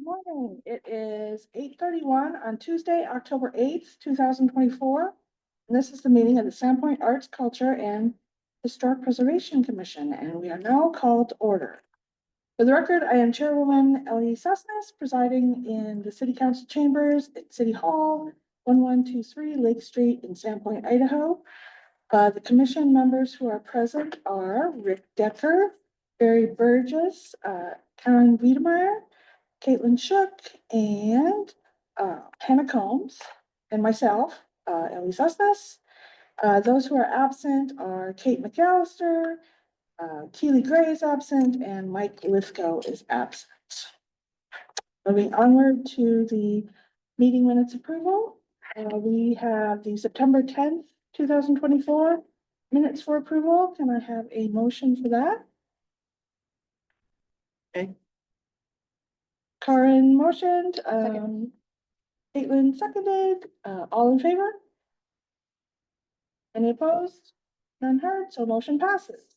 Morning. It is 8:31 on Tuesday, October 8th, 2024. And this is the meeting of the Sandpoint Arts, Culture, and Historic Preservation Commission, and we are now called to order. For the record, I am Chairwoman Ellie Sussness, presiding in the City Council chambers at City Hall, 1123 Lake Street in Sandpoint, Idaho. The commission members who are present are Rick Decker, Barry Burgess, Karen Wiedemeyer, Caitlin Shook, and Hannah Combs, and myself, Ellie Susness. Those who are absent are Kate McAllister, Keely Gray is absent, and Mike Lithgow is absent. Moving onward to the meeting minutes approval, we have the September 10th, 2024 minutes for approval. Can I have a motion for that? Okay. Karen motioned, Caitlin seconded, all in favor? Any opposed? None heard, so motion passes.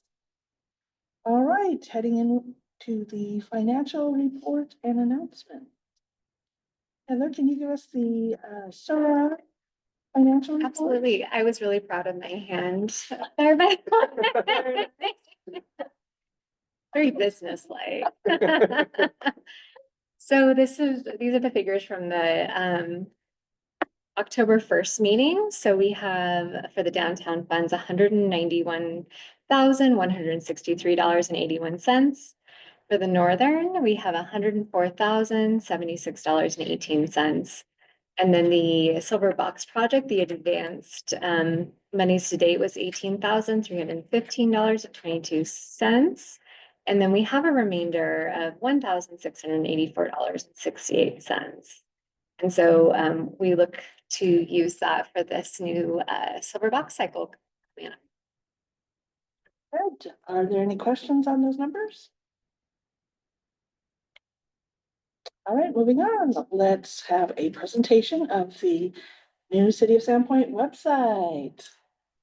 All right, heading into the financial report and announcement. Heather, can you give us the SORA financial report? Absolutely. I was really proud of my hand there, but very businesslike. So these are the figures from the October 1st meeting. So we have for the downtown funds $191,163.81. For the northern, we have $104,076.18. And then the Silver Box project, the advanced monies to date was $18,315.22. And then we have a remainder of $1,684.68. And so we look to use that for this new Silver Box cycle. Good. Are there any questions on those numbers? All right, moving on. Let's have a presentation of the new City of Sandpoint website.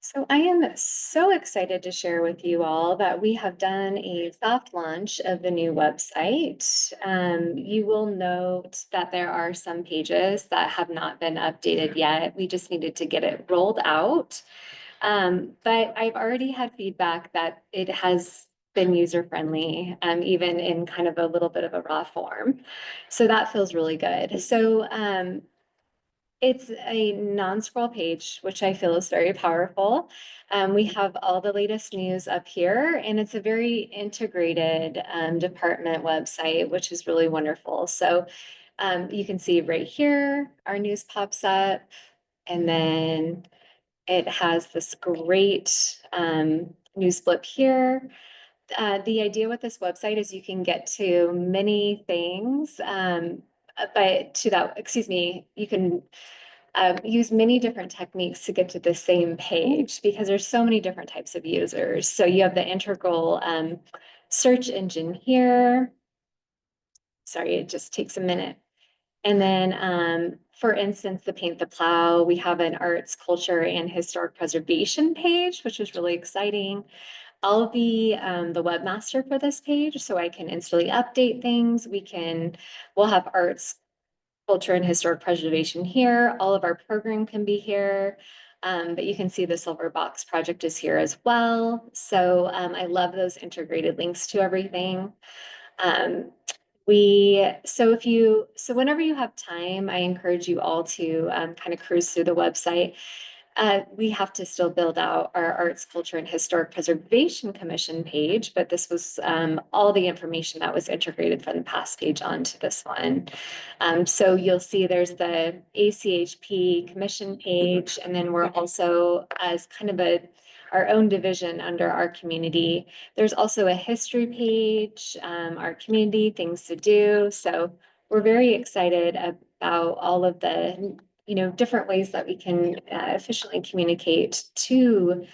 So I am so excited to share with you all that we have done a soft launch of the new website. You will note that there are some pages that have not been updated yet. We just needed to get it rolled out. But I've already had feedback that it has been user-friendly, even in kind of a little bit of a raw form. So that feels really good. So it's a non-scroll page, which I feel is very powerful. We have all the latest news up here, and it's a very integrated department website, which is really wonderful. So you can see right here, our news pops up, and then it has this great news blip here. The idea with this website is you can get to many things, you can use many different techniques to get to the same page because there's so many different types of users. So you have the integral search engine here. Sorry, it just takes a minute. And then, for instance, the Paint the Plow, we have an arts, culture, and historic preservation page, which is really exciting. I'll be the webmaster for this page, so I can instantly update things. We'll have arts, culture, and historic preservation here. All of our program can be here. But you can see the Silver Box project is here as well. So I love those integrated links to everything. Whenever you have time, I encourage you all to kind of cruise through the website. We have to still build out our Arts, Culture, and Historic Preservation Commission page, but this was all the information that was integrated from the past page onto this one. So you'll see there's the ACHP Commission page, and then we're also, as kind of our own division under our community, there's also a history page, our community, things to do. So we're very excited about all of the different ways that we can efficiently communicate to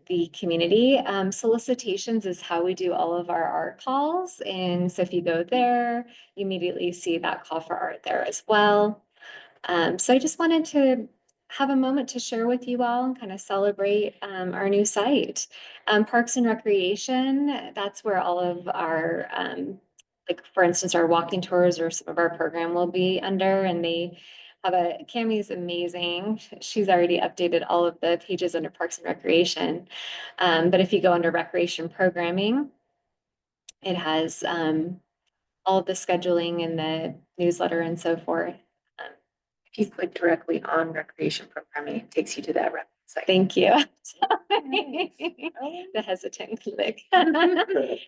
the community. Solicitations is how we do all of our art calls. And so if you go there, you immediately see that call for art there as well. So I just wanted to have a moment to share with you all and kind of celebrate our new site. Parks and Recreation, that's where all of our like, for instance, our walking tours or some of our program will be under, and they have Cammie's amazing. She's already updated all of the pages under Parks and Recreation. But if you go under recreation programming, it has, all of the scheduling and the newsletter and so forth. If you click directly on recreation programming, it takes you to that website. Thank you. The hesitant click.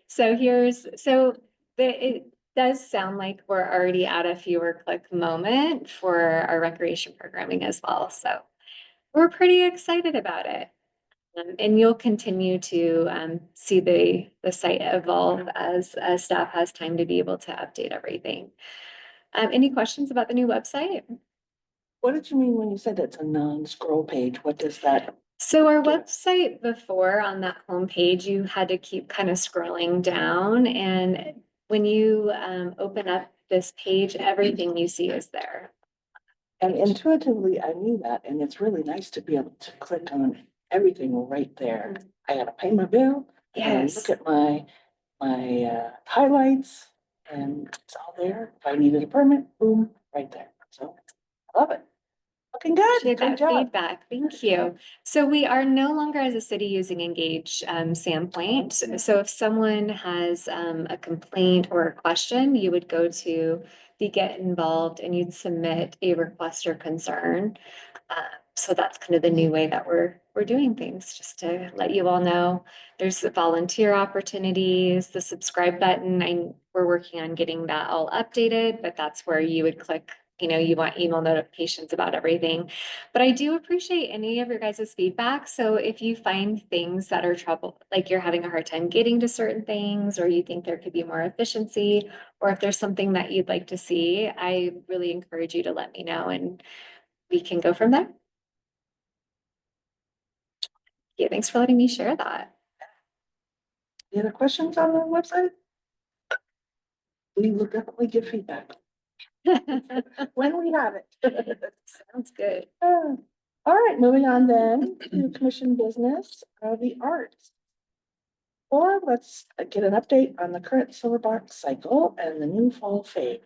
So it does sound like we're already at a fewer click moment for our recreation programming as well. So we're pretty excited about it. And you'll continue to see the site evolve as staff has time to be able to update everything. Any questions about the new website? What did you mean when you said it's a non-scroll page? What does that? So our Yeah. website before, on that homepage, you had to keep kind of scrolling down, and when you open up this page, everything you see is there. And intuitively, I knew that, and it's really nice to be able to click on everything right there. I gotta pay my bill. I gotta Yes. look at my highlights, and it's all there. If I needed a permit, boom, right there. So I love it. Looking good. Appreciate Great that job. feedback. Thank you. So we are no longer as a city using Engage Sandpoint. So if someone has a complaint or a question, you would go to the Get Involved and you'd submit a request or concern. So that's kind of the new way that we're doing things, just to let you all know. There's the volunteer opportunities, the subscribe button. We're working on getting that all updated, but that's where you would click. You want email notifications about everything. But I do appreciate any of your guys' feedback. So if you find things that are trouble, like you're having a hard time getting to certain things, or you think there could be more efficiency, or if there's something that you'd like to see, I really encourage you to let me know and we can go from there. Yeah, thanks for letting me share that. Any other questions on the website? We will definitely give feedback when we have it. Sounds good. All right, moving on then to commission business, the arts. Or let's get an update on the current silver box cycle and the new fall phase.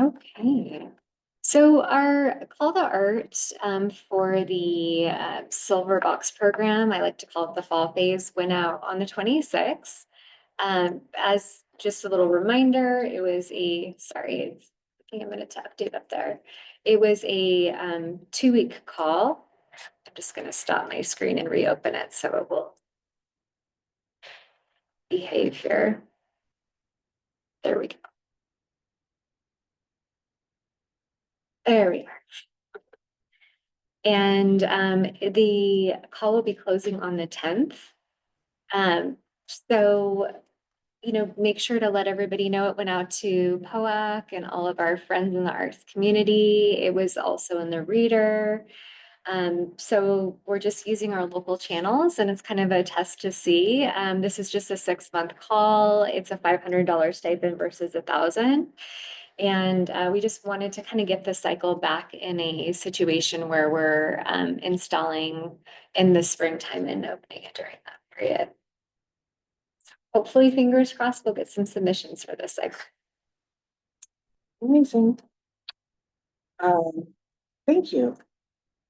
Okay. So our Call to Art for the Silver Box program, I like to call it the fall phase, went out on the 26th. As just a little reminder, it was sorry, it's taking a minute to update up there. It was a 2-week call. I'm just going to stop my screen and reopen it so it will behave here. There we go. There we are. And the call will be closing on the 10th. So, make sure to let everybody know it went out to POAC and all of our friends in the arts community. It was also in the reader. So we're just using our local channels and it's kind of a test to see. This is just a 6-month call. It's a $500 stipend versus $1,000. And we just wanted to kind of get the cycle back in a situation where we're installing in the springtime and opening it during that period. So hopefully, fingers crossed, we'll get some submissions for this cycle. Amazing. Thank you.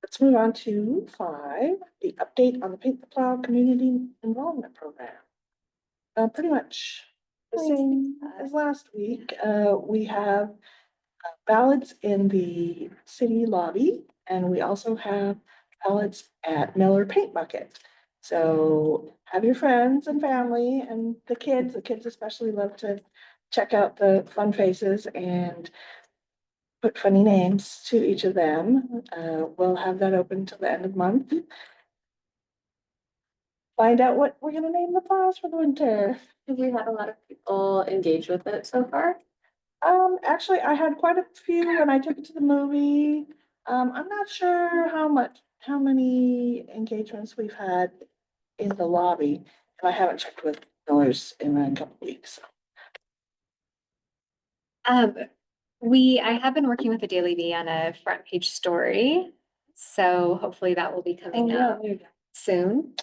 Let's move on to 5, the update on the Paint the Plow Community Involvement Program. Pretty much the same as last week. We have ballots in the city lobby, and we also have ballots at Miller Paint Bucket. So have your friends and family and the kids especially love to check out the fun faces and put funny names to each of them. We'll have that open till the end of the month. Find out what we're gonna name the plows for the winter. Have we had a lot of people engage with it so far? Actually, I had quite a few when I took it to the movie. I'm not sure how many engagements we've had in the lobby, and I haven't checked with Miller's in a couple weeks. I have been working with the Daily Bee on a front page story, so hopefully that will be coming out soon.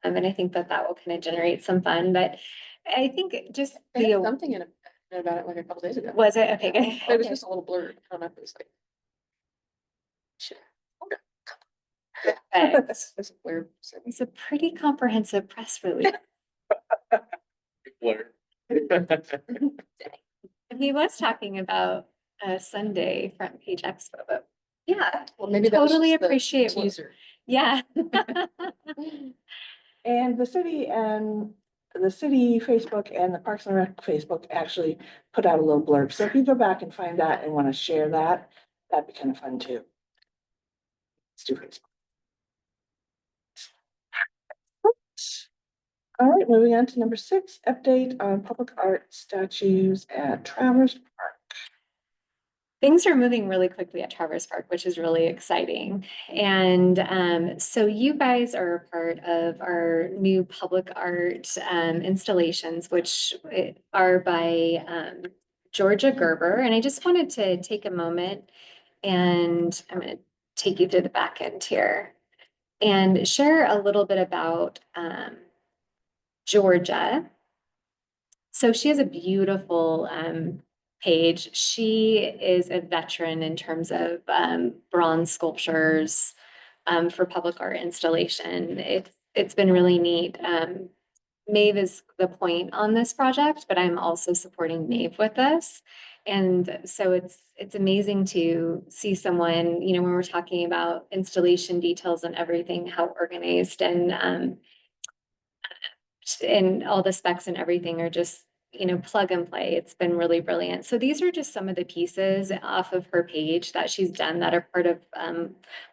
And I think that will kind of generate some fun, but I think just They have something in about it like a couple days ago. Was it? Okay, good. It was just a little blurb. I don't know if it was like. Shit. But It's a blurb. So. it's a pretty comprehensive press release. Blur. He was talking about a Sunday front page expo, but yeah, Well, maybe that was totally just the appreciate what- teaser. yeah. And the city Facebook and the Parks and Rec Facebook actually put out a little blurb. So if you go back and find that and want to share that, that'd be kind of fun too. Let's do Facebook. All right, moving on to number 6, update on public art statues at Traverse Park. Things are moving really quickly at Traverse Park, which is really exciting. And so you guys are a part of our new public art installations, which are by Georgia Gerber. And I just wanted to take a moment, and I'm going to take you through the back end here and share a little bit about Georgia. So she has a beautiful page. She is a veteran in terms of bronze sculptures for public art installation. It's been really neat. Maeve is the point on this project, but I'm also supporting Maeve with this. And so it's amazing to see someone, you know, when we're talking about installation details and everything, how organized and all the specs and everything are just, you know, plug and play. It's been really brilliant. So these are just some of the pieces off of her page that she's done that are part of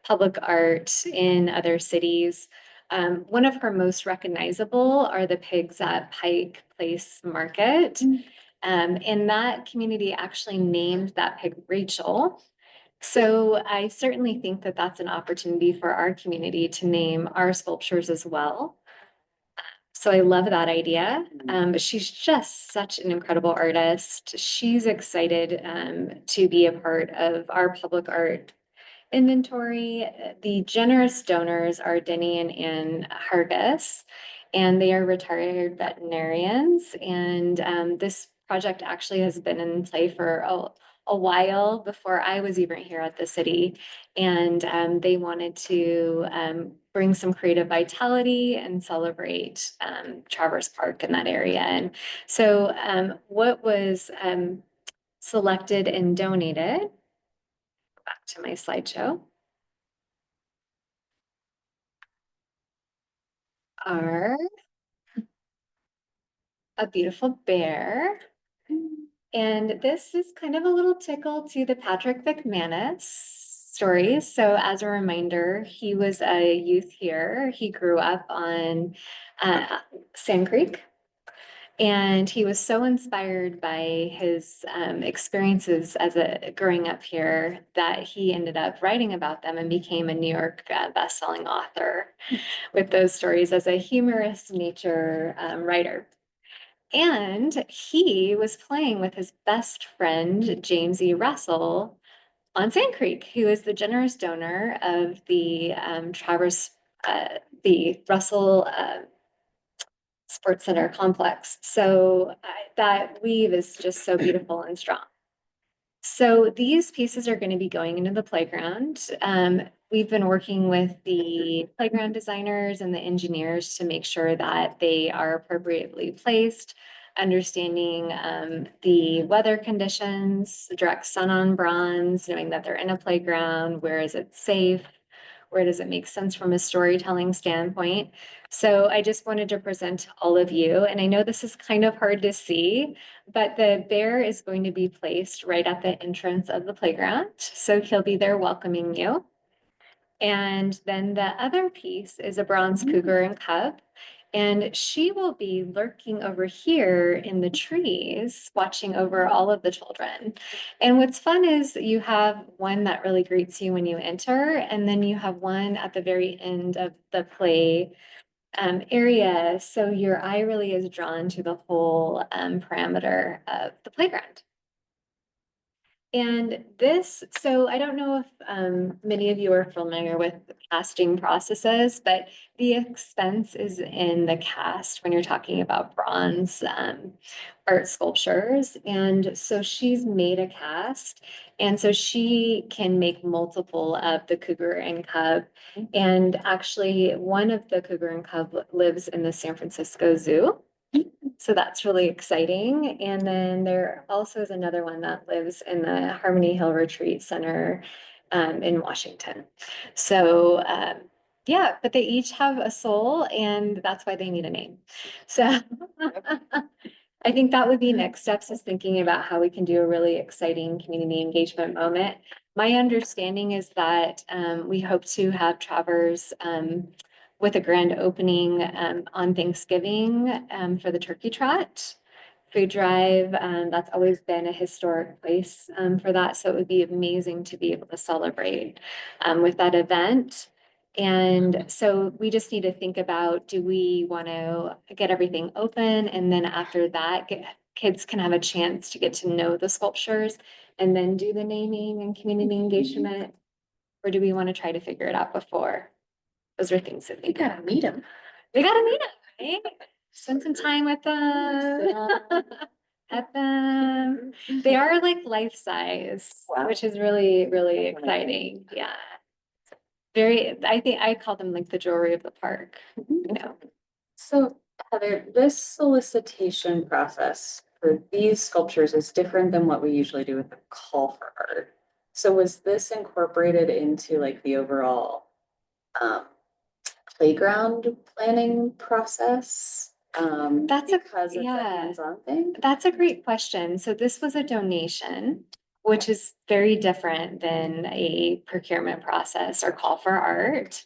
public art in other cities. One of her most recognizable are the pigs at Pike Place Market. And that community actually named that pig Rachel. So I certainly think that that's an opportunity for our community to name our sculptures as well. So I love that idea. But she's just such an incredible artist. She's excited to be a part of our public art inventory. The generous donors are Denny and Ann Hargis, and they are retired veterinarians. And this project actually has been in play for a while before I was even here at the city. And they wanted to bring some creative vitality and celebrate Traverse Park in that area. And so what was selected and donated, back to my slideshow, are a beautiful bear. And this is kind of a little tickle to the Patrick McManus stories. So as a reminder, he was a youth here. He grew up on Sand Creek. And he was so inspired by his experiences as growing up here that he ended up writing about them and became a New York best-selling author with those stories as a humorous nature writer. And he was playing with his best friend, James E. Russell, on Sand Creek, who is the generous donor of the the Russell Sports Center complex. So that weave is just so beautiful and strong. So these pieces are going to be going into the playground. We've been working with the playground designers and the engineers to make sure that they are appropriately placed, understanding the weather conditions, direct sun on bronze, knowing that they're in a playground, where is it safe, where does it make sense from a storytelling standpoint. So I just wanted to present to all of you, and I know this is kind of hard to see, but the bear is going to be placed right at the entrance of the playground. So he'll be there welcoming you. And then the other piece is a bronze cougar and cub. And she will be lurking over here in the trees, watching over all of the children. And what's fun is you have one that really greets you when you enter, and then you have one at the very end of the play area. So your eye really is drawn to the whole parameter of the playground. And this, so I don't know if many of you are familiar with the casting processes, but the expense is in the cast when you're talking about bronze art sculptures. And so she's made a cast, and so she can make multiple of the cougar and cub. And actually, one of the cougar and cub lives in the San Francisco Zoo. So that's really exciting. And then there also is another one that lives in the Harmony Hill Retreat Center in Washington. So yeah, but they each have a soul, and that's why they need a name. So I think that would be next steps, is thinking about how we can do a really exciting community engagement moment. My understanding is that we hope to have Travers with a grand opening on Thanksgiving for the turkey trot food drive. That's always been a historic place for that. So it would be amazing to be able to celebrate with that event. And so we just need to think about, do we want to get everything open, and then after that, kids can have a chance to get to know the sculptures and then do the naming and community engagement? Or do we want to try to figure it out before? Those are things that You gotta meet him. we gotta meet them, right? Spend some time with them. Pet them. They are like life size, Wow. which is really, really exciting. Yeah. I think I call them like the jewelry of the park, you know. So Heather, this solicitation process for these sculptures is different than what we usually do with the call for art. So was this incorporated into like the overall um playground planning process? That's a- Because it's a yeah. hands-on thing? That's a great question. So this was a donation, which is very different than a procurement process or call for art.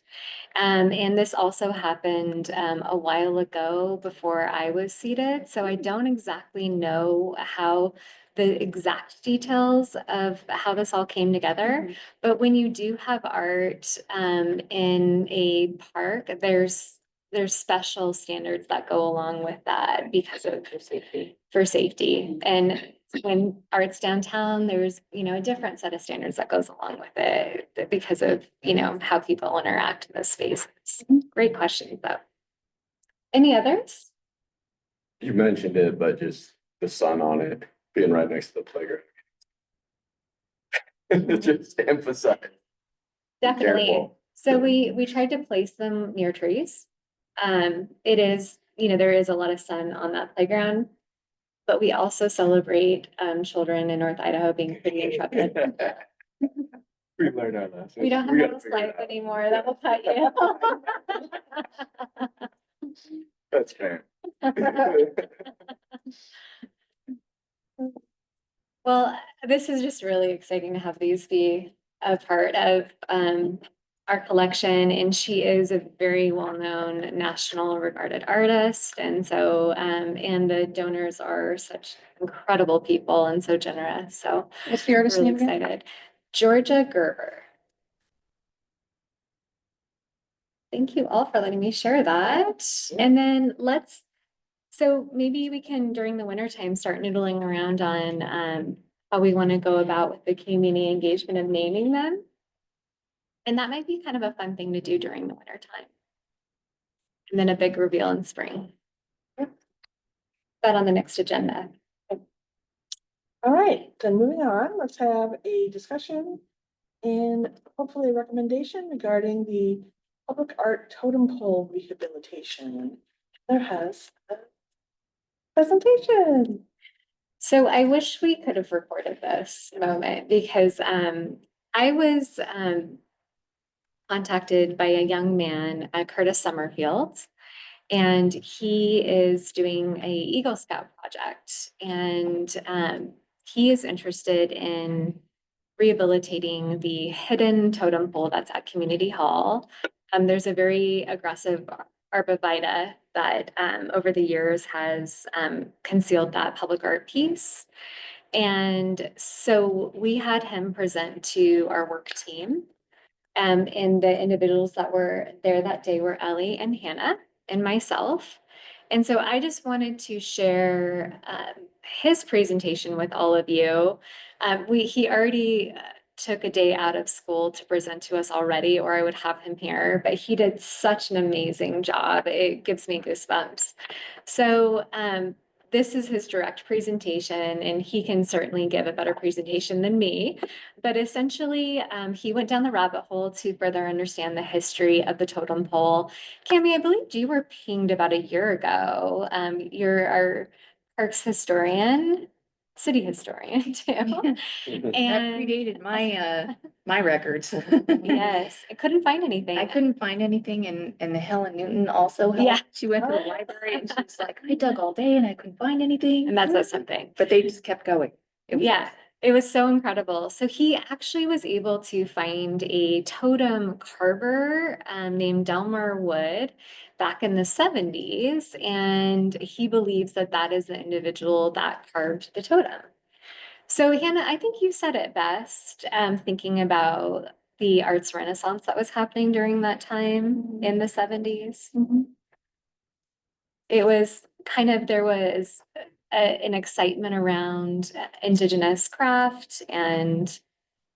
And this also happened a while ago before I was seated. So I don't exactly know how the exact details of how this all came together. But when you do have art in a park, there's special standards that go along with that because of for safety. And when art's downtown, there's, a different set of standards that goes along with it because of, how people interact in those spaces. Great question, though. Any others? You mentioned it, but just the sun on it being right next to the playground. Just emphasize. Definitely. Careful. So we tried to place them near trees. It is, there is a lot of sun on that playground, but we also celebrate children in North Idaho being pretty intrepid. We learned our lesson. We don't have gotta those figure it slides out. anymore. That will cut you. That's fair. Well, this is just really exciting to have these be a part of our collection. And she is a very well-known, national regarded artist. And so, and the donors are such incredible people and so generous. So What's the artist really name again? excited. Georgia Gerber. Thank you all for letting me share that. And then so maybe we can, during the winter time, start noodling around on how we want to go about with the community engagement of naming them. And that might be kind of a fun thing to do during the winter time. And then a big reveal in spring. That on the next agenda. All right, then moving on, let's have a discussion and hopefully a recommendation regarding the public art totem pole rehabilitation. There has a presentation. So I wish we could have recorded this moment because I was contacted by a young man, Curtis Summerfield, and he is doing a Eagle Scout project, and he is interested in rehabilitating the hidden totem pole that's at Community Hall. There's a very aggressive arborvitae that over the years has concealed that public art piece. And so we had him present to our work team. And the individuals that were there that day were Ellie and Hannah and myself. And so I just wanted to share his presentation with all of you. He already took a day out of school to present to us already, or I would have him here, but he did such an amazing job. It gives me goosebumps. So, this is his direct presentation, and he can certainly give a better presentation than me. But essentially, he went down the rabbit hole to further understand the history of the totem pole. Cami, I believe you were pinged about a year ago. You're our parks historian, city historian too. That And predated my records. yes, I couldn't find anything. I couldn't find anything and the Helen Newton also helped. Yeah. She went to the library and she was like, I dug all day and I couldn't find anything. And that's something. But they just kept going. It was Yeah, it was so incredible. So he actually was able to find a totem carver named Delmar Wood back in the 70s, and he believes that that is the individual that carved the totem. So Hannah, I think you said it best, thinking about the arts renaissance that was happening during that time in the 70s. It was kind of, there was an excitement around Indigenous craft and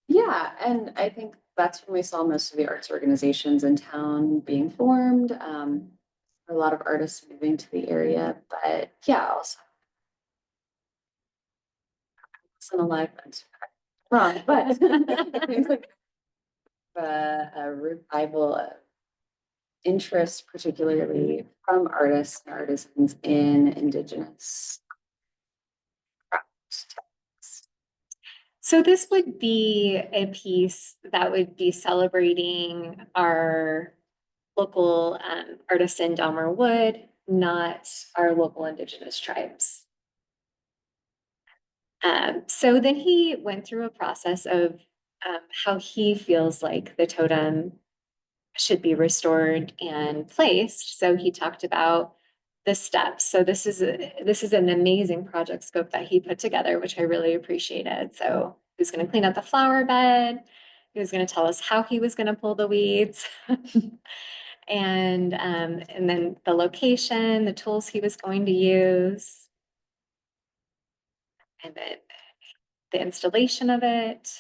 Yeah, and I think that's when we saw most of the arts organizations in town being formed. A lot of artists moving to the area, but yeah, also. It's an alive and wrong, but I think like a revival of interest, particularly from artists and artisans in Indigenous craft. so this would be a piece that would be celebrating our local artisan Delmar Wood, not our local Indigenous tribes. So then he went through a process of how he feels like the totem should be restored and placed. So he talked about the steps. So this is an amazing project scope that he put together, which I really appreciated. So he was going to clean out the flower bed. He was going to tell us how he was going to pull the weeds. And then the location, the tools he was going to use. And then the installation of it.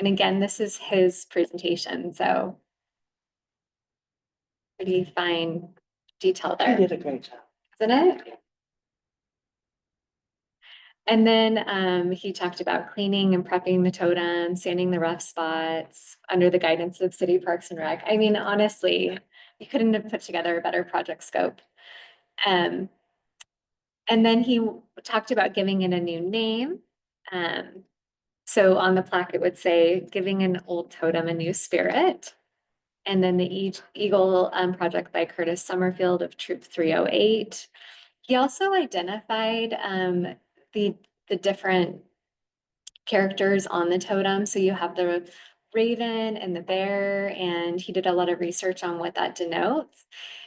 And again, this is his presentation, so pretty fine detail You there, did a great job. isn't it? And then he talked about cleaning and prepping the totem, sanding the rough spots under the guidance of City Parks and Rec. I mean, honestly, you couldn't have put together a better project scope. And then he talked about giving it a new name. So on the plaque, it would say, giving an old totem a new spirit. And then the Eagle project by Curtis Summerfield of Troop 308. He also identified the different characters on the totem. So you have the raven and the bear, and he did a lot of research on what that denotes.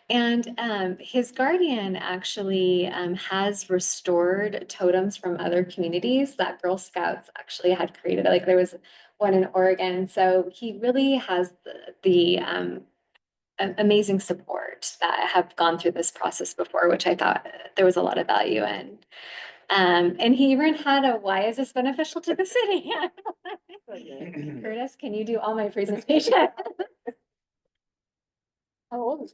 And his guardian actually has restored totems from other communities that Girl Scouts actually had created. Like there was one in Oregon. So he really has the amazing support that have gone through this process before, which I thought there was a lot of value in. And he even had a, why is this beneficial to the city? Curtis, can you do all my presentation? How old is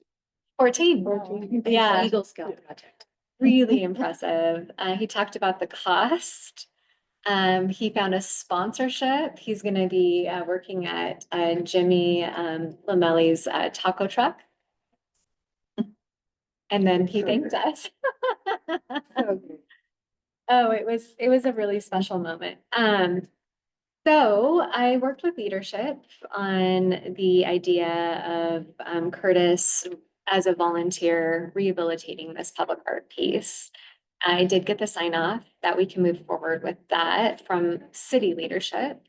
14. 14. Yeah. Eagle Scout project. Really impressive. He talked about the cost. He found a sponsorship. He's going to be working at Jimmy Lamelli's taco truck. And then he thanked us. Oh, it was a really special moment. So I worked with leadership on the idea of Curtis as a volunteer rehabilitating this public art piece. I did get the sign off that we can move forward with that from city leadership.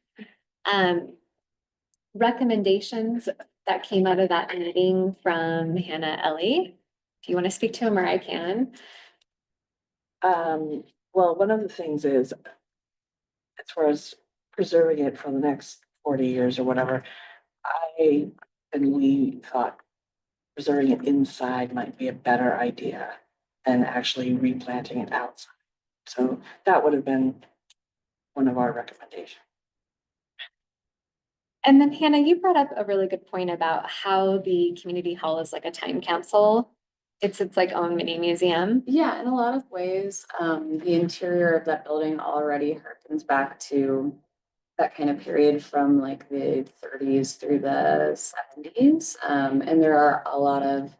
Recommendations that came out of that meeting from Hannah Ellie. Do you want to speak to him or I can? Well, one of the things is, as far as preserving it for the next 40 years or whatever, we thought preserving it inside might be a better idea than actually replanting it outside. So that would have been one of our recommendations. And then Hannah, you brought up a really good point about how the community hall is like a time capsule. It's like own mini museum. Yeah, in a lot of ways, the interior of that building already harkens back to that kind of period from like the 30s through the 70s. And there are a lot of,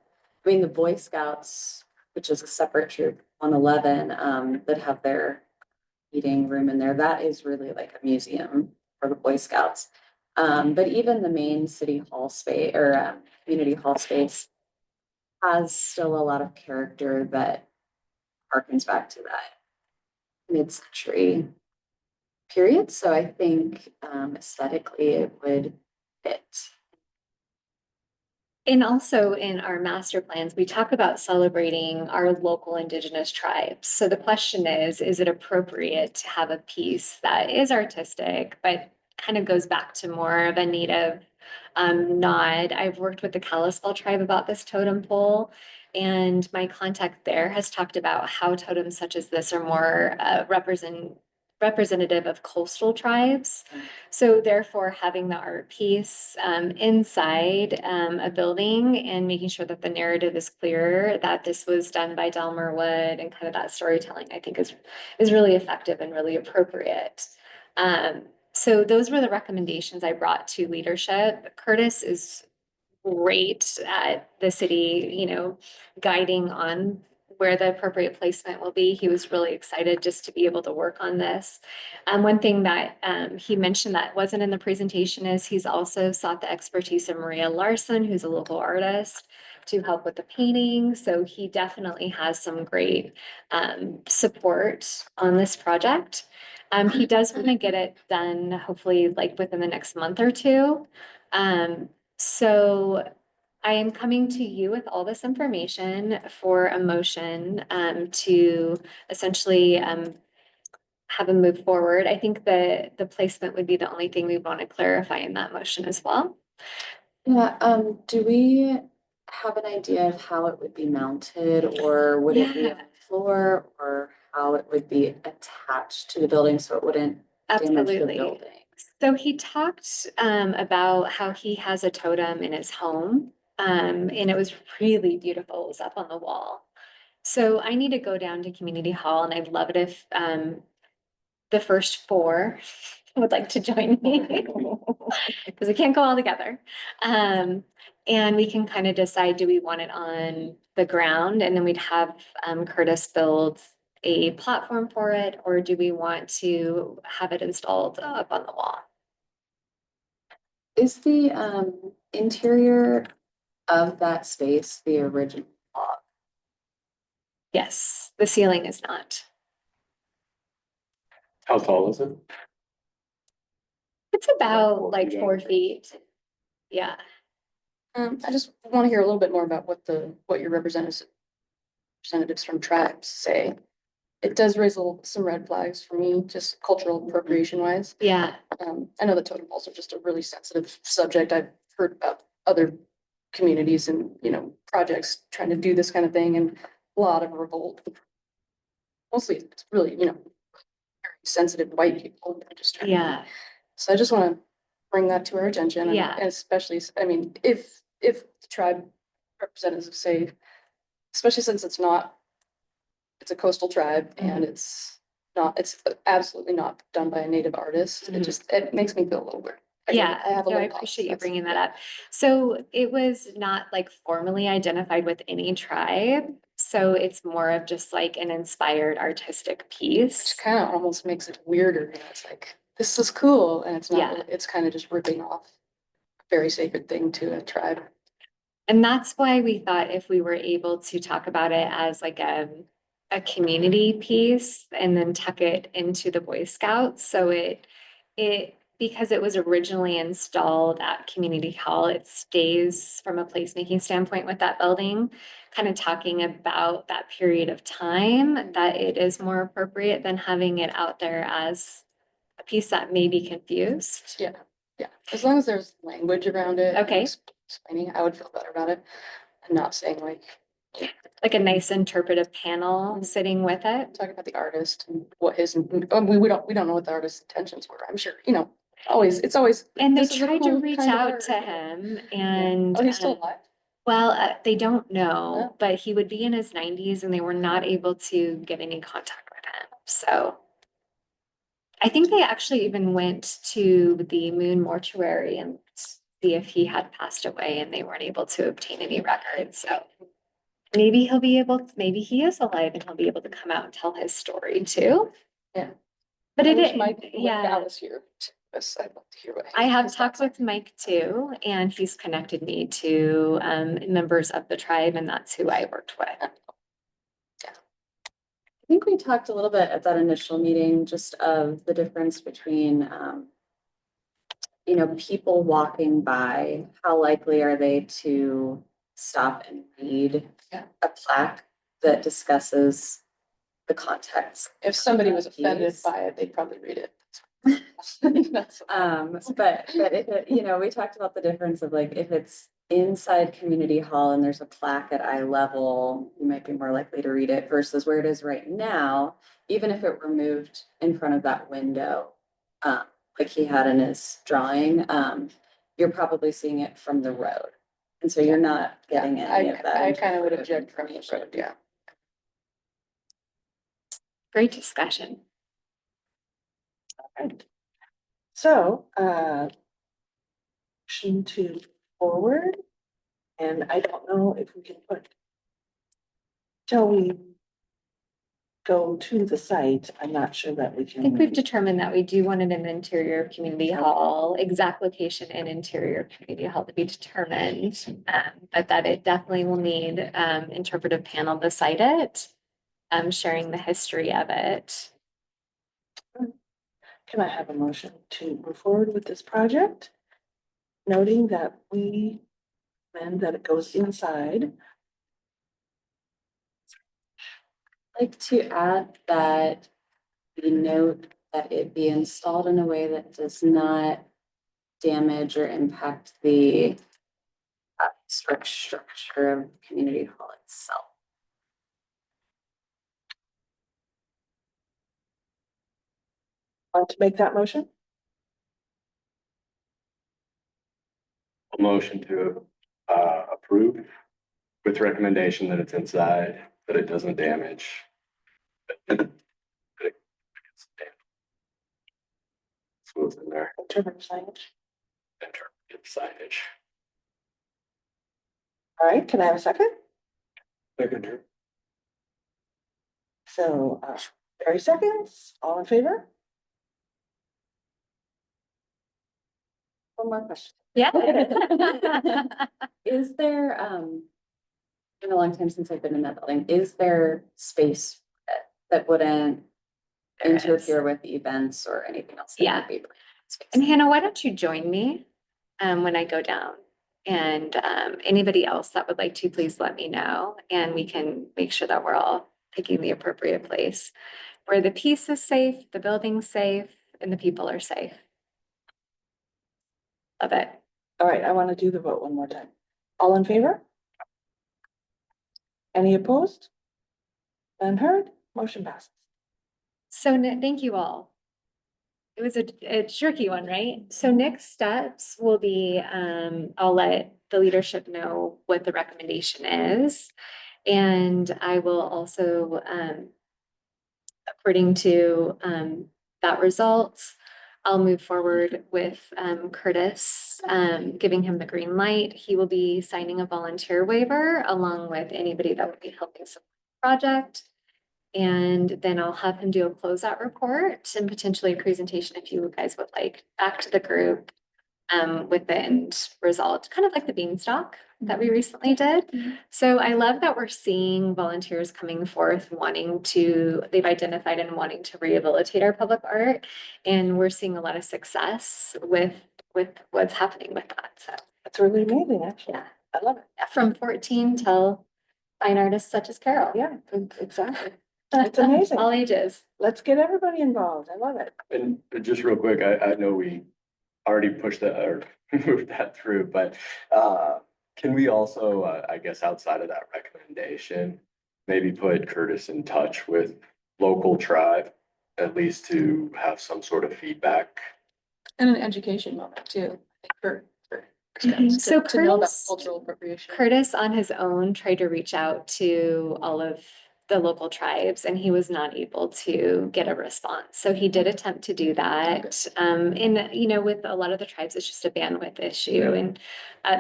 I mean, the Boy Scouts, which is a separate troop, 111, that have their eating room in there. That is really like a museum for the Boy Scouts. But even the main city hall space or community hall space has still a lot of character that harkens back to that mid-century period. So I think aesthetically it would fit. And also in our master plans, we talk about celebrating our local indigenous tribes. So the question is it appropriate to have a piece that is artistic, but kind of goes back to more of a native nod? I've worked with the Kalispel tribe about this totem pole, and my contact there has talked about how totems such as this are more representative of coastal tribes. So therefore, having the art piece inside a building and making sure that the narrative is clear, that this was done by Delmer Wood and kind of that storytelling, I think is really effective and really appropriate. So those were the recommendations I brought to leadership. Curtis is great at the city, guiding on where the appropriate placement will be. He was really excited just to be able to work on this. One thing that he mentioned that wasn't in the presentation is he's also sought the expertise of Maria Larson, who's a local artist, to help with the painting. So he definitely has some great support on this project. He does want to get it done, hopefully like within the next month or two. So I am coming to you with all this information for a motion to essentially have a move forward. I think the placement would be the only thing we want to clarify in that motion as well. Yeah, do we have an idea of how it would be mounted, or would it be on Yeah. the floor, or how it would be attached to the building so it wouldn't damage the Absolutely. building? So he talked about how he has a totem in his home, and it was really beautiful. It was up on the wall. So I need to go down to community hall, and I'd love it if the first four would like to join me because we can't go all together. And we can kind of decide, do we want it on the ground? And then we'd have Curtis build a platform for it, or do we want to have it installed up on the wall? Is the interior of that space the original log? Yes, the ceiling is not. How tall is it? It's about 4 like feet 4 up. feet. Yeah. I just want to hear a little bit more about what your representatives from tribes say. It does raise some red flags for me, just cultural appropriation wise. Yeah. I know the totem poles are just a really sensitive subject. I've heard about other communities and, projects trying to do this kind of thing and a lot of revolt. Mostly it's really, very sensitive white people that are just trying to. Yeah. So I just want to bring that to our attention. And Yeah. especially, I mean, if the tribe representatives say, especially since it's a coastal tribe and it's absolutely not done by a native artist. Mhm. It makes me feel a little weird. Yeah, I have a no, I little. appreciate you That's- bringing that up. So it was not like formally identified with any tribe. So it's more of just like an inspired artistic Which piece. kind of almost makes it weirder. It's like, this is cool. And it's not, Yeah. really- it's kind of just ripping off a very sacred thing to a tribe. And that's why we thought if we were able to talk about it as like a community piece and then tuck it into the Boy Scouts. So because it was originally installed at Community Hall, it stays from a placemaking standpoint with that building, kind of talking about that period of time, that it is more appropriate than having it out there as a piece that may be confused. Yeah. Yeah. As long as there's language around it. and Okay. Explaining, I would feel better about it. And not saying like, like a nice interpretive panel sitting with it. Talking about the artist and what his, we don't know what the artist's intentions were. I'm sure, you know, always, it's always. And they this is a tried to cool reach kind of out art, to you know. him and. Oh, he's still um, alive? Well, they don't know, Oh. but he would be in his 90s and they were not able to get any contact with him. So I think they actually even went to the Moon Mortuary and see if he had passed away and they weren't able to obtain any records. So maybe he'll be able, maybe he is alive and he'll be able to come out and tell his story too. Yeah. But I it wish is, Mike yeah. was here. Yes, I'd love to hear what. I have his talked thoughts with Mike too, and he's connected me to members of the tribe, and that's who I worked with. I think we talked a little bit at that initial meeting, just of the difference between, you know, people walking by, how likely are they to stop and read Yeah. a plaque that discusses the context? are. If somebody was offended Piece. by it, they'd probably read it. That's- But if it, you know, we talked about the difference of like, if it's inside community hall and there's a plaque at eye level, you might be more likely to read it versus where it is right now, even if it were moved in front of that window, like he had in his drawing, you're probably seeing it from the road. And so you're not getting any of that. I kind of would interpretive object from the information. road, yeah. Great discussion. Right. So, motion to forward, and I don't know if we can put. Shall we go to the site? I'm not sure that we I think we've can. determined that we do want it in the interior of community hall, exact location in interior community hall to be determined. But that it definitely will need interpretive panel beside it, sharing the history of it. Can I have a motion to move forward with this project? Noting that we recommend that it goes inside. Like to add that we note that it be installed in a way that does not damage or impact the structure of community hall itself. Want to make that motion? A motion to approve with recommendation that it's inside, that it doesn't damage. Smooth in there, Interpretive signage. interpretive signage. All right, can I have a second? Second. So, Barry seconds, all in favor? One more question. Yeah. Is there, been a long time since I've been in that building, is there space that wouldn't There is. interfere with events or anything else? that Yeah. would be space? And Hannah, why don't you join me when I go down? And anybody else that would like to, please let me know. And we can make sure that we're all picking the appropriate place where the piece is safe, the building's safe, and the people are safe. Love it. All right, I want to do the vote one more time. All in favor? Any opposed? None heard, motion passes. So thank you all. It was a tricky one, right? So next steps will be, I'll let the leadership know what the recommendation is. And I will also, according to that result, I'll move forward with Curtis, giving him the green light. He will be signing a volunteer waiver along with anybody that would be helping support the project. And then I'll have him do a closeout report and potentially a presentation if you guys would like back to the group with the end result, kind of like the beanstalk that we recently did. So I love that we're seeing volunteers coming forth wanting to, they've identified and wanting to rehabilitate our public art. And we're seeing a lot of success with what's happening with that. So That's really amazing, actually. yeah, I love it. from 14 till fine artists such as Carol. Yeah, exactly. It's amazing. All ages. Let's get everybody involved. I love it. And just real quick, I know we already pushed that or moved that through, but Can we also, I guess outside of that recommendation, maybe put Curtis in touch with local tribe, at least to have some sort of feedback? And an education moment too, I think for Mhm. scouts So to know about Curtis- cultural appropriation. Curtis on his own tried to reach out to all of the local tribes and he was not able to get a response. So he did attempt to do that. And you know, with a lot of the tribes, it's just a bandwidth issue and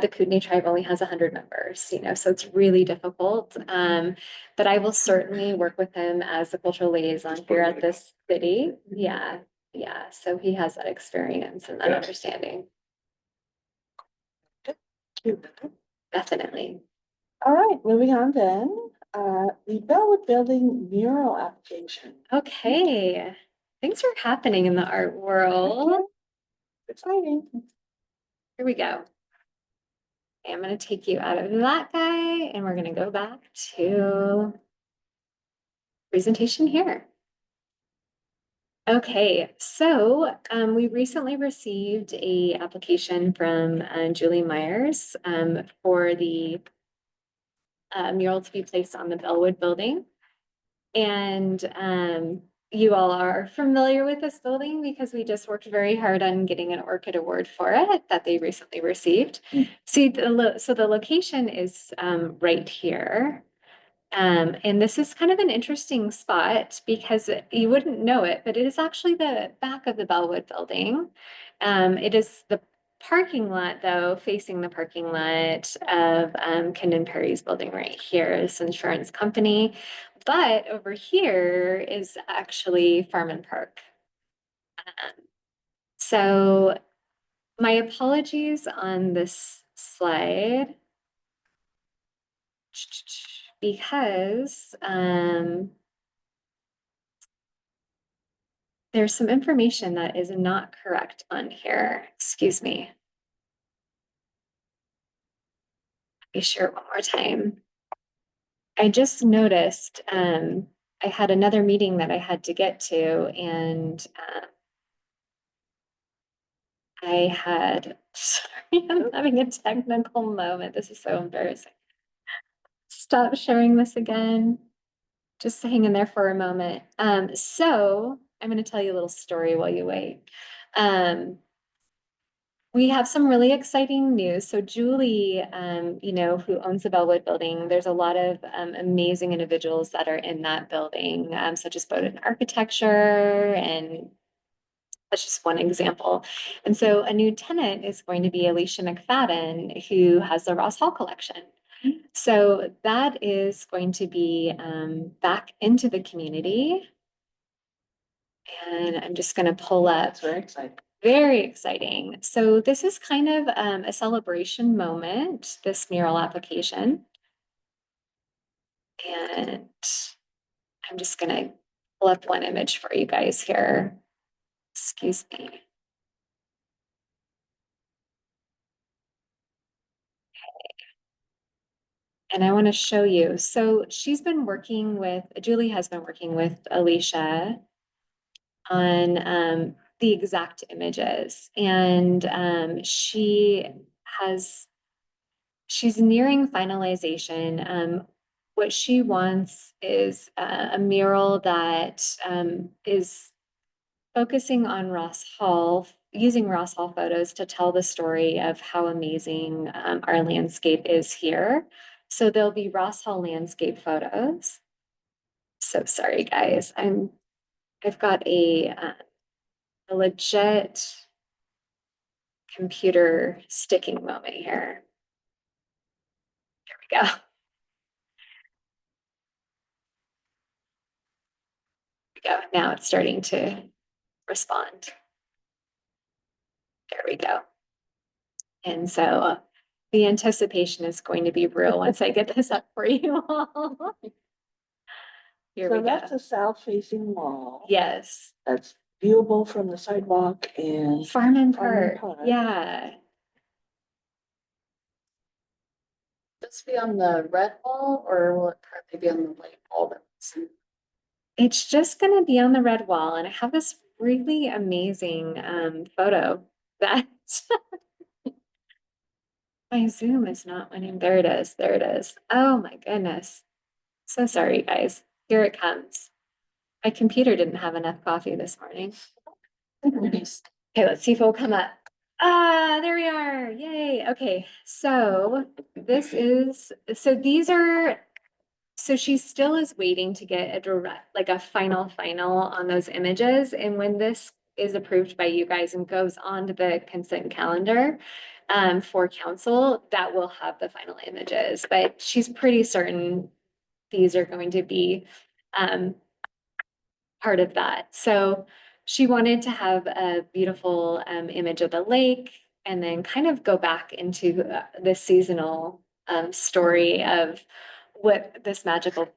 the Kootenai tribe only has 100 members, you know, so it's really difficult. But I will certainly work with him as the cultural liaison Just put here him at in this city. Yeah, yeah. So he has that experience and that Yeah. understanding, definitely. All right, moving on then, the Bellwood Building mural application. Okay, things are happening in the art world. Exciting. Here we go. Okay, I'm gonna take you out of that guy and we're gonna go back to presentation here. Okay, so we recently received a application from Julie Myers for the mural to be placed on the Bellwood building. And you all are familiar with this building because we just worked very hard on getting an Orchid Award for it that they recently received. See, so the location is right here. And this is kind of an interesting spot because you wouldn't know it, but it is actually the back of the Bellwood building. It is the parking lot though, facing the parking lot of Kendon Perry's building right here, this insurance company. But over here is actually Farm and Park. So my apologies on this slide. Because there's some information that is not correct on here. Excuse me. Let me share it one more time. I just noticed I had another meeting that I had to get to, and I had, sorry, I'm having a technical moment. This is so embarrassing. Stop sharing this again. Just hang in there for a moment. So I'm going to tell you a little story while you wait. We have some really exciting news. So Julie, you know, who owns the Bellwood building, there's a lot of amazing individuals that are in that building, such as Bowdoin Architecture, and that's just one example. And so a new tenant is going to be Alicia McFadden, who has the Ross Hall collection. So that is going to be back into the community. And I'm just going to pull up. That's very exciting. Very exciting. So this is kind of a celebration moment, this mural application. And I'm just going to pull up one image for you guys here. Excuse me. And I want to show you. So she's been working with, Julie has been working with Alicia on the exact images. And she's nearing finalization. What she wants is a mural that is focusing on Ross Hall, using Ross Hall photos to tell the story of how amazing our landscape is here. So there'll be Ross Hall landscape photos. So sorry, guys. I've got a legit computer sticking moment here. There we go. There we go. Now it's starting to respond. There we go. And so the anticipation is going to be real once I get this up for you all. Here So we go. that's a south-facing wall. Yes. That's viewable from the sidewalk and Farm and Farm and Park. Park. Yeah. This be on the red wall or will it partly be on the white wall that's in? It's just going to be on the red wall. And I have this really amazing photo that My Zoom is not winning. There it is. There it is. Oh my goodness. So sorry, guys. Here it comes. My computer didn't have enough coffee this morning. Okay, let's see if it'll come up. Ah, there we are. Yay. Okay, so these are, so she still is waiting to get a direct, like a final on those images. And when this is approved by you guys and goes on to the consent calendar for council, that will have the final images. But she's pretty certain these are going to be part of that. So she wanted to have a beautiful image of the lake and then kind of go back into the seasonal story of what this magical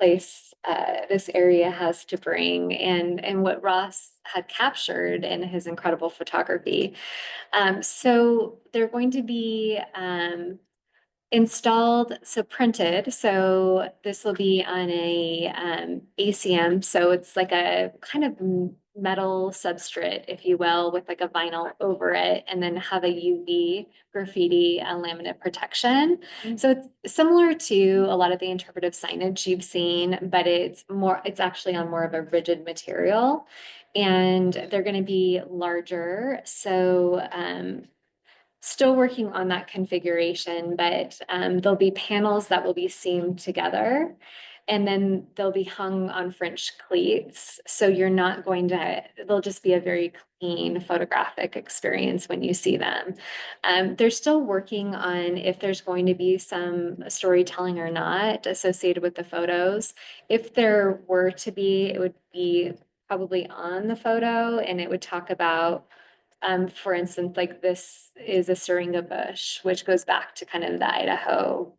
place, this area has to bring and what Ross had captured in his incredible photography. So they're going to be installed, so printed. So this will be on a ACM. So it's like a kind of metal substrate, if you will, with like a vinyl over it, and then have a UV graffiti laminate protection. So it's similar to a lot of the interpretive signage you've seen, but it's actually on more of a rigid material. And they're going to be larger. So still working on that configuration, but there'll be panels that will be seamed together. And then they'll be hung on French cleats. So you're not going to, they'll just be a very clean photographic experience when you see them. They're still working on if there's going to be some storytelling or not associated with the photos. If there were to be, it would be probably on the photo and it would talk about for instance, like this is a syringa bush, which goes back to kind of the Idaho,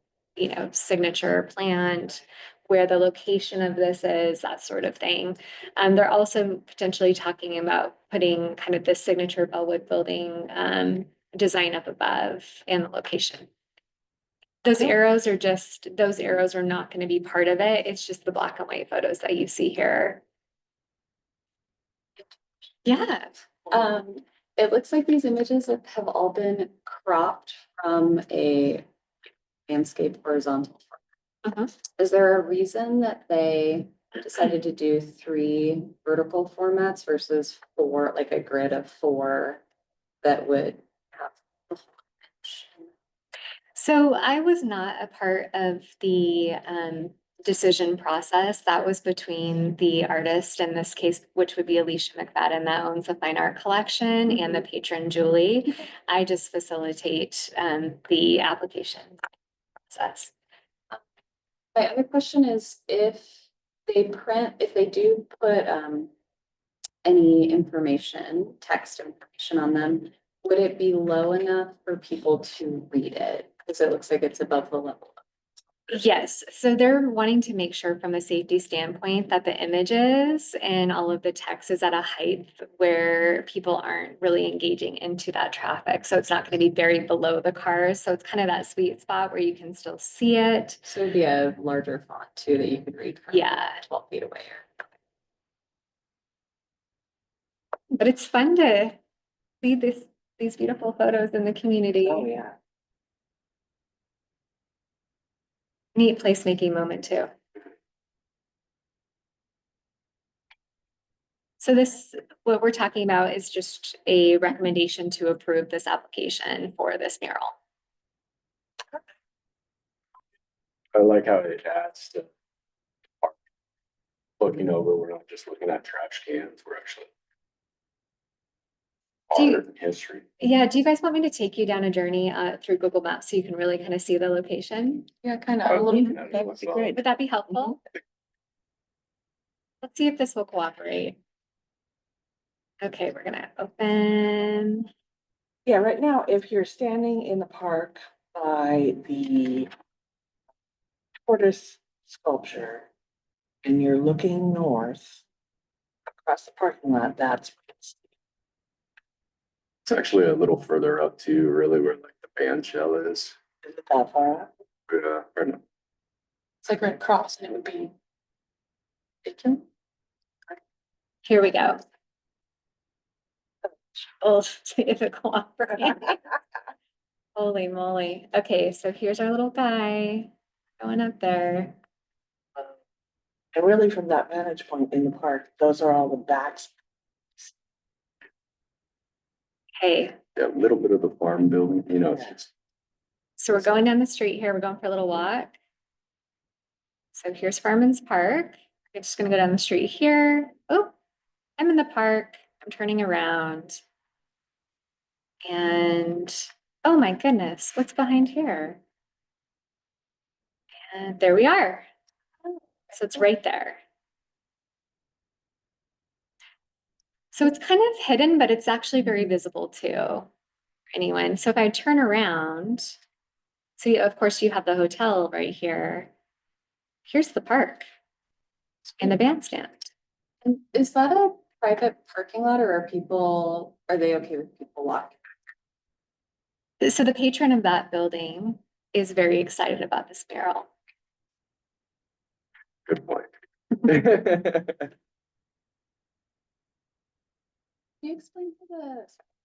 signature plant, where the location of this is, that sort of thing. They're also potentially talking about putting kind of the signature Bellwood building design up above and the location. Those arrows are not going to be part of it. It's just the black and white photos that you see here. Yeah. It looks like these images have all been cropped from a landscape horizontal. Is there a reason that they decided to do 3 vertical formats versus 4, like a grid of 4 that would have the whole image? So I was not a part of the decision process. That was between the artist in this case, which would be Alicia McFadden that owns the fine art collection, and the patron Julie. I just facilitate the application process. My other question is if they do put any information, text information on them, would it be low enough for people to read it? Because it looks like it's above the level. Yes, so they're wanting to make sure from a safety standpoint that the images and all of the text is at a height where people aren't really engaging into that traffic. So it's not going to be buried below the cars. So it's kind of that sweet spot where you can still see it. So it'd be a larger font too that you could read from Yeah. 12 feet away. But it's fun to see these beautiful photos in the community. Oh, yeah. Neat placemaking moment too. So what we're talking about is just a recommendation to approve this application for this mural. I like how it adds to looking over, we're not just looking at trash cans, we're actually Do you- art and history. Yeah, do you guys want me to take you down a journey through Google Maps so you can really kind of see the location? Yeah, kind I of a was little. looking at it That would be myself. great. Would that be helpful? Let's see if this will cooperate. Okay, we're gonna open. Yeah, right now, if you're standing in the park by the tortoise sculpture and you're looking north across the parking lot, that's It's actually a little further up too, really where like the band shell is. is it that far up? Yeah, right now. It's like right across and it would be. Bacon? Here we go. Oh, see if it cooperates. Holy moly. Okay, so here's our little guy going up there. And really from that vantage point in the park, those are all the backs. Okay, Yeah, a little bit of the farm building, you know, it's so we're going down the street here. We're going for a little walk. So here's Farman's Park. We're just gonna go down the street here. Oh, I'm in the park. I'm turning around. And oh my goodness, what's behind here? And there we are. So it's right there. So it's kind of hidden, but it's actually very visible too for anyone. So if I turn around, so of course you have the hotel right here. Here's the park and the bandstand. And is that a private parking lot or are they okay with people walking? So the patron of that building is very excited about this mural. good point. Can you explain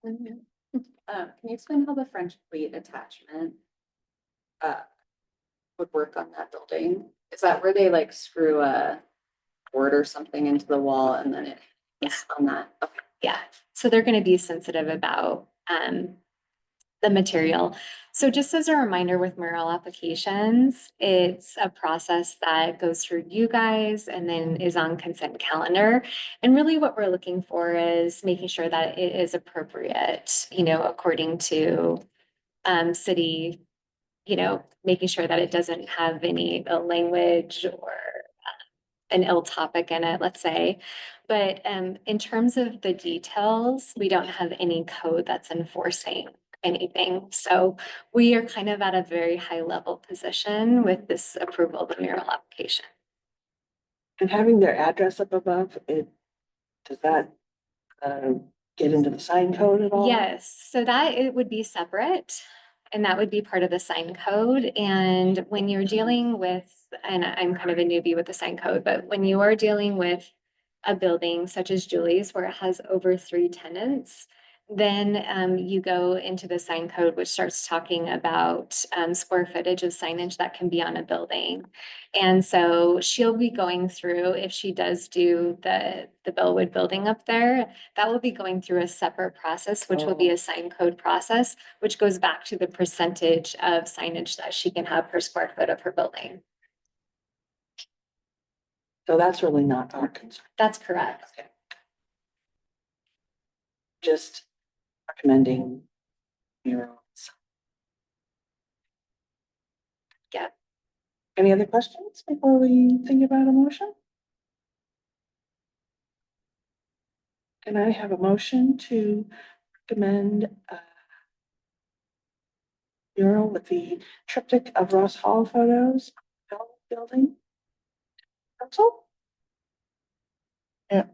can you explain how the French plate attachment would work on that building? Is that where they like screw a board or something into the wall and then it is on that? Okay. Yeah, so they're going to be sensitive about the material. So just as a reminder with mural applications, it's a process that goes through you guys and then is on consent calendar. And really what we're looking for is making sure that it is appropriate, you know, according to city, you know, making sure that it doesn't have any ill language or an ill topic in it, let's say. But in terms of the details, we don't have any code that's enforcing anything. So we are kind of at a very high level position with this approval of the mural application. And having their address up above, does that get into the sign code at all? Yes, so that it would be separate. And that would be part of the sign code. And when you're dealing with, and I'm kind of a newbie with the sign code, but when you are dealing with a building such as Julie's, where it has over 3 tenants, then you go into the sign code, which starts talking about square footage of signage that can be on a building. And so she'll be going through, if she does do the Bellwood building up there, that will be going through a separate process, which will be a sign code process, which goes back to the percentage of signage that she can have per square foot of her building. So that's really not our concern, That's correct. just recommending murals. Yeah. Any other questions before we think about a motion? Can I have a motion to recommend a mural with the triptych of Ross Hall photos, building? Council? Yeah.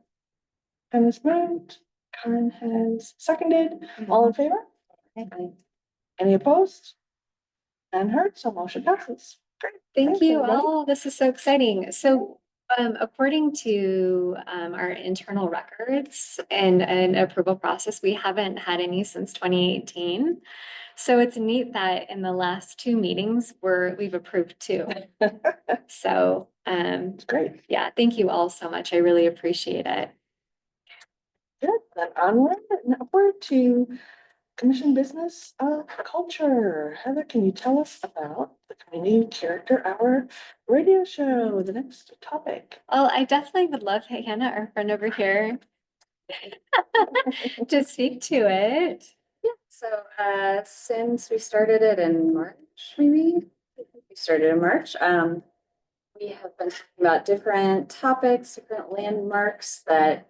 And it's moved. Karen has seconded. All in favor? Any opposed? None heard, so motion passes. Great. Thank Thanks, you everybody. all. This is so exciting. So according to our internal records and an approval process, we haven't had any since 2018. So it's neat that in the last 2 meetings we've approved 2. So It's great. yeah, thank you all so much. I really appreciate it. Good, then onward and upward to commission business of culture. Heather, can you tell us about the Community Character Hour radio show, the next topic? Well, I definitely would love Hannah, our friend over here, to speak to it. Yeah, so since we started it in March, maybe we started in March, we have been talking about different topics, different landmarks that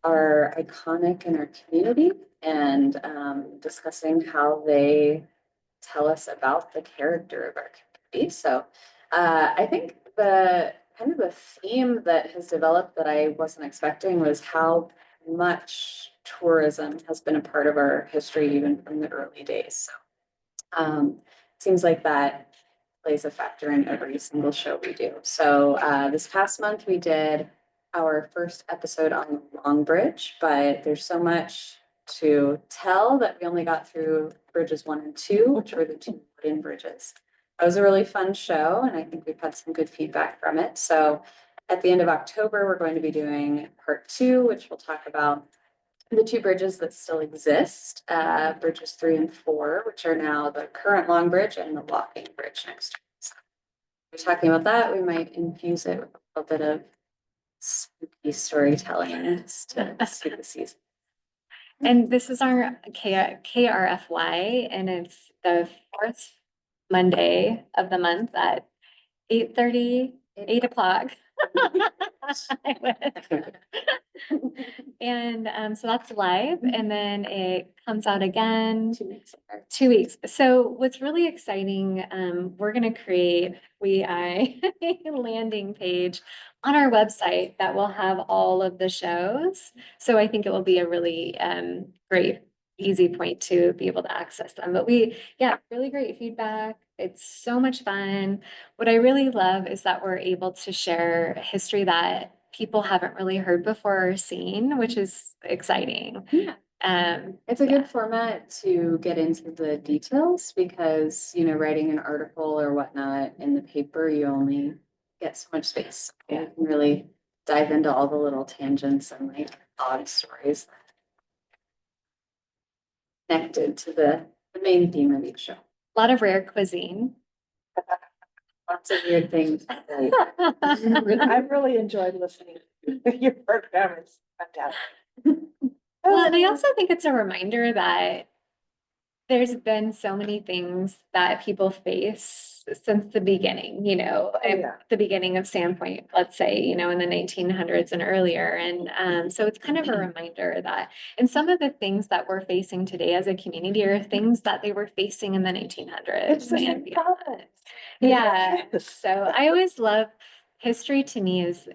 are iconic in our community and discussing how they tell us about the character of our community. So I think the kind of the theme that has developed that I wasn't expecting was how much tourism has been a part of our history even from the early days. So seems like that plays a factor in every single show we do. So this past month we did our first episode on Long Bridge, but there's so much to tell that we only got through bridges 1 and 2, which were the 2 wooden bridges. It was a really fun show, and I think we've had some good feedback from it. So at the end of October, we're going to be doing part 2, which we'll talk about the 2 bridges that still exist, bridges 3 and 4, which are now the current Long Bridge and the walking bridge next to it. So we're talking about that. We might infuse it with a little bit of spooky storytelling just to suit the season. And this is our KRFY, and it's the 4th Monday of the month at 8:30, 8 o'clock. I wish. And so that's live, and then it comes out again 2 weeks apart. 2 weeks. So what's really exciting, we're gonna create a landing page on our website that will have all of the shows. So I think it will be a really great, easy point to be able to access them. But really great feedback. It's so much fun. What I really love is that we're able to share history that people haven't really heard before or seen, which is exciting. Yeah. It's a Yeah. good format to get into the details because, you know, writing an article or whatnot in the paper, you only get so much space. Yeah. You can really dive into all the little tangents and like odd stories connected to the main theme of each show. A lot of rare cuisine. Lots of weird things. I've really enjoyed listening to your program. It's fantastic. Well, and I also think it's a reminder that there's been so many things that people face since the beginning, yeah. the beginning of Sandpoint, let's say, in the 1900s and earlier. And so it's kind of a reminder that, and some of the things that we're facing today as a community are things that they were facing in the 1900s. It's the same and beyond. problem. Yeah. Yes. So I always love history. To me is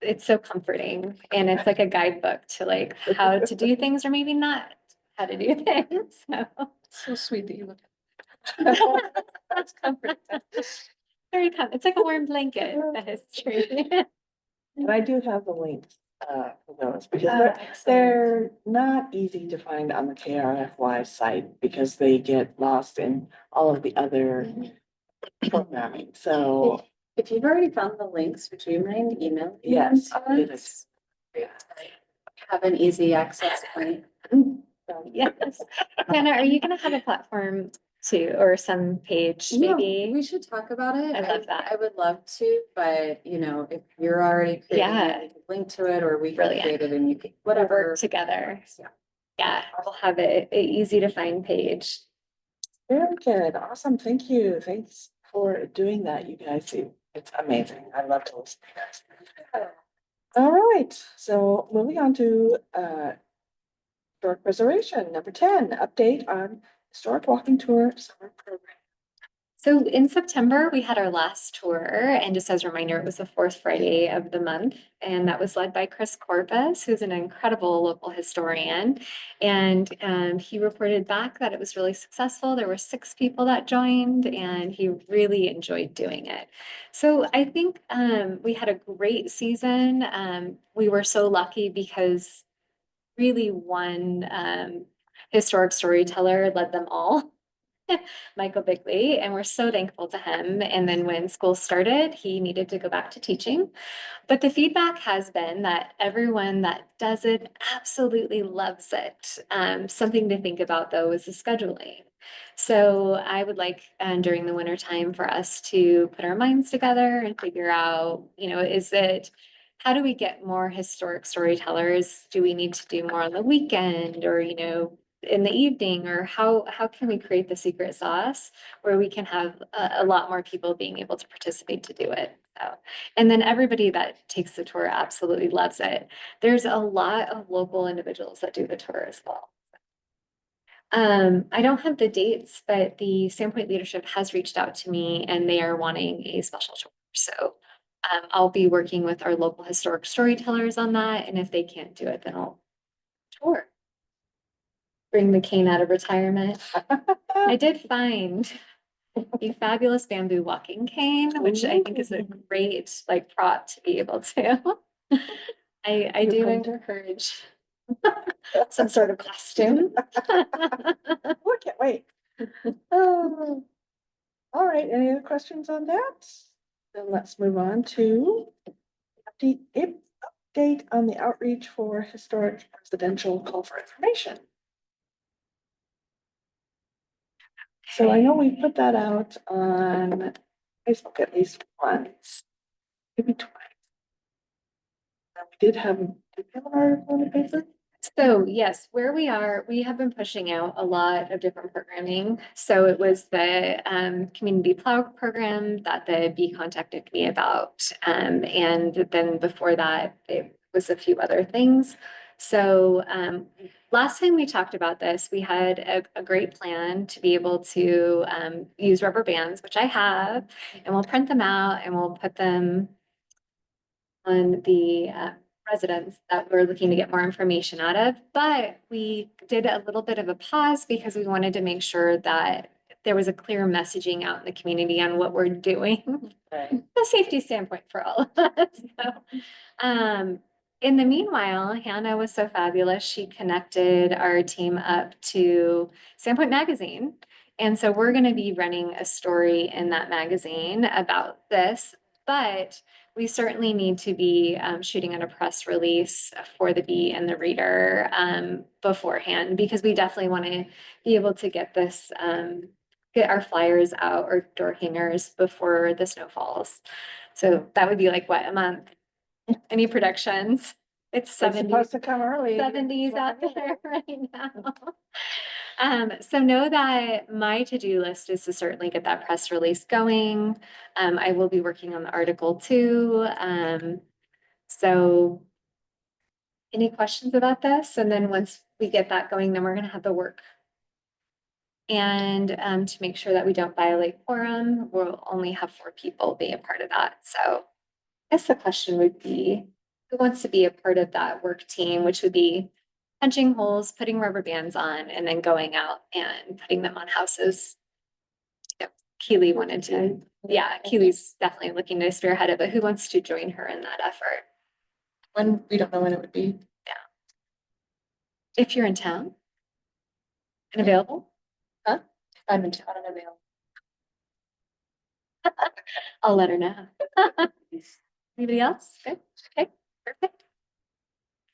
it's so comforting, and it's like a guidebook to like how to do things or maybe not how to do things. So So sweet that you look. that's comforting. It's like a warm blanket, the history. And I do have the links for those because Oh, they're, excellent. they're not easy to find on the KRFY site because they get lost in all of the other programming. So If you've already found the links, would you mind emailing? yes, them to it us? is. Have an easy access point. Yes. Hannah, are you gonna have a platform too, or some page Yeah, maybe? we should talk about it. I love that. I would love to, but if you're already creating Yeah. it, we can link to it, or we can Brilliant. create it and you can, We'll whatever. work together. Yeah. Yeah, we'll have an easy to find page. Very good. Awesome. Thank you. Thanks for doing that, you guys. It's amazing. I love to listen to you guys. All right. So moving on to historic preservation. Number 10, update on historic walking tour summer program. So in September, we had our last tour, and just as a reminder, it was the 4th Friday of the month, and that was led by Chris Corpus, who's an incredible local historian. And he reported back that it was really successful. There were 6 people that joined, and he really enjoyed doing it. So I think we had a great season. We were so lucky because really one historic storyteller led them all. Michael Bigley, and we're so thankful to him. And then when school started, he needed to go back to teaching. But the feedback has been that everyone that does it absolutely loves it. Something to think about though is the scheduling. So I would like during the winter time for us to put our minds together and figure out, how do we get more historic storytellers? Do we need to do more on the weekend or, in the evening, or how can we create the secret sauce where we can have a lot more people being able to participate to do it? So, and then everybody that takes the tour absolutely loves it. There's a lot of local individuals that do the tour as well. I don't have the dates, but the Sandpoint leadership has reached out to me and they are wanting a special tour. So I'll be working with our local historic storytellers on that. And if they can't do it, then I'll tour. Bring the cane out of retirement. I did find a fabulous bamboo walking cane, which I think is a great prop to be able to. I do hunter? encourage Some sort of costume. Oh, I can't wait. Oh, all right, any other questions on that? Then let's move on to update on the outreach for historic residential call for information. So I know we put that out on Facebook at least once, maybe twice. We did have an article in the paper. So yes, where we are, we have been pushing out a lot of different programming. So it was the community plow program that the bee contacted me about. And then before that, it was a few other things. So last time we talked about this, we had a great plan to be able to use rubber bands, which I have, and we'll print them out and we'll put them on the residents that we're looking to get more information out of. But we did a little bit of a pause because we wanted to make sure that there was a clear messaging out in the community on what we're doing, a safety standpoint for all of us. So, in the meanwhile, Hannah was so fabulous. She connected our team up to Sandpoint magazine. And so we're going to be running a story in that magazine about this, but we certainly need to be shooting on a press release for the Bee and the Reader beforehand, because we definitely want to be able to get this, get our flyers out or door hangers before the snow falls. So that would be like, what, a month? Any predictions? It's It's 70, supposed to come early. 70s out there right now. So know that my to-do list is to certainly get that press release going. I will be working on the article too. So any questions about this? And then once we get that going, then we're gonna have the work. And to make sure that we don't violate quorum, we'll only have 4 people be a part of that. So I guess the question would be, who wants to be a part of that work team, which would be punching holes, putting rubber bands on, and then going out and putting them on houses. Yep, Keely wanted to, yeah, Keely's definitely looking to spearhead it, but who wants to join her in that effort? When, we don't know when it would be. If you're in town and available, I'm in town and available. I'll let her know. Anybody else? Good, okay, perfect.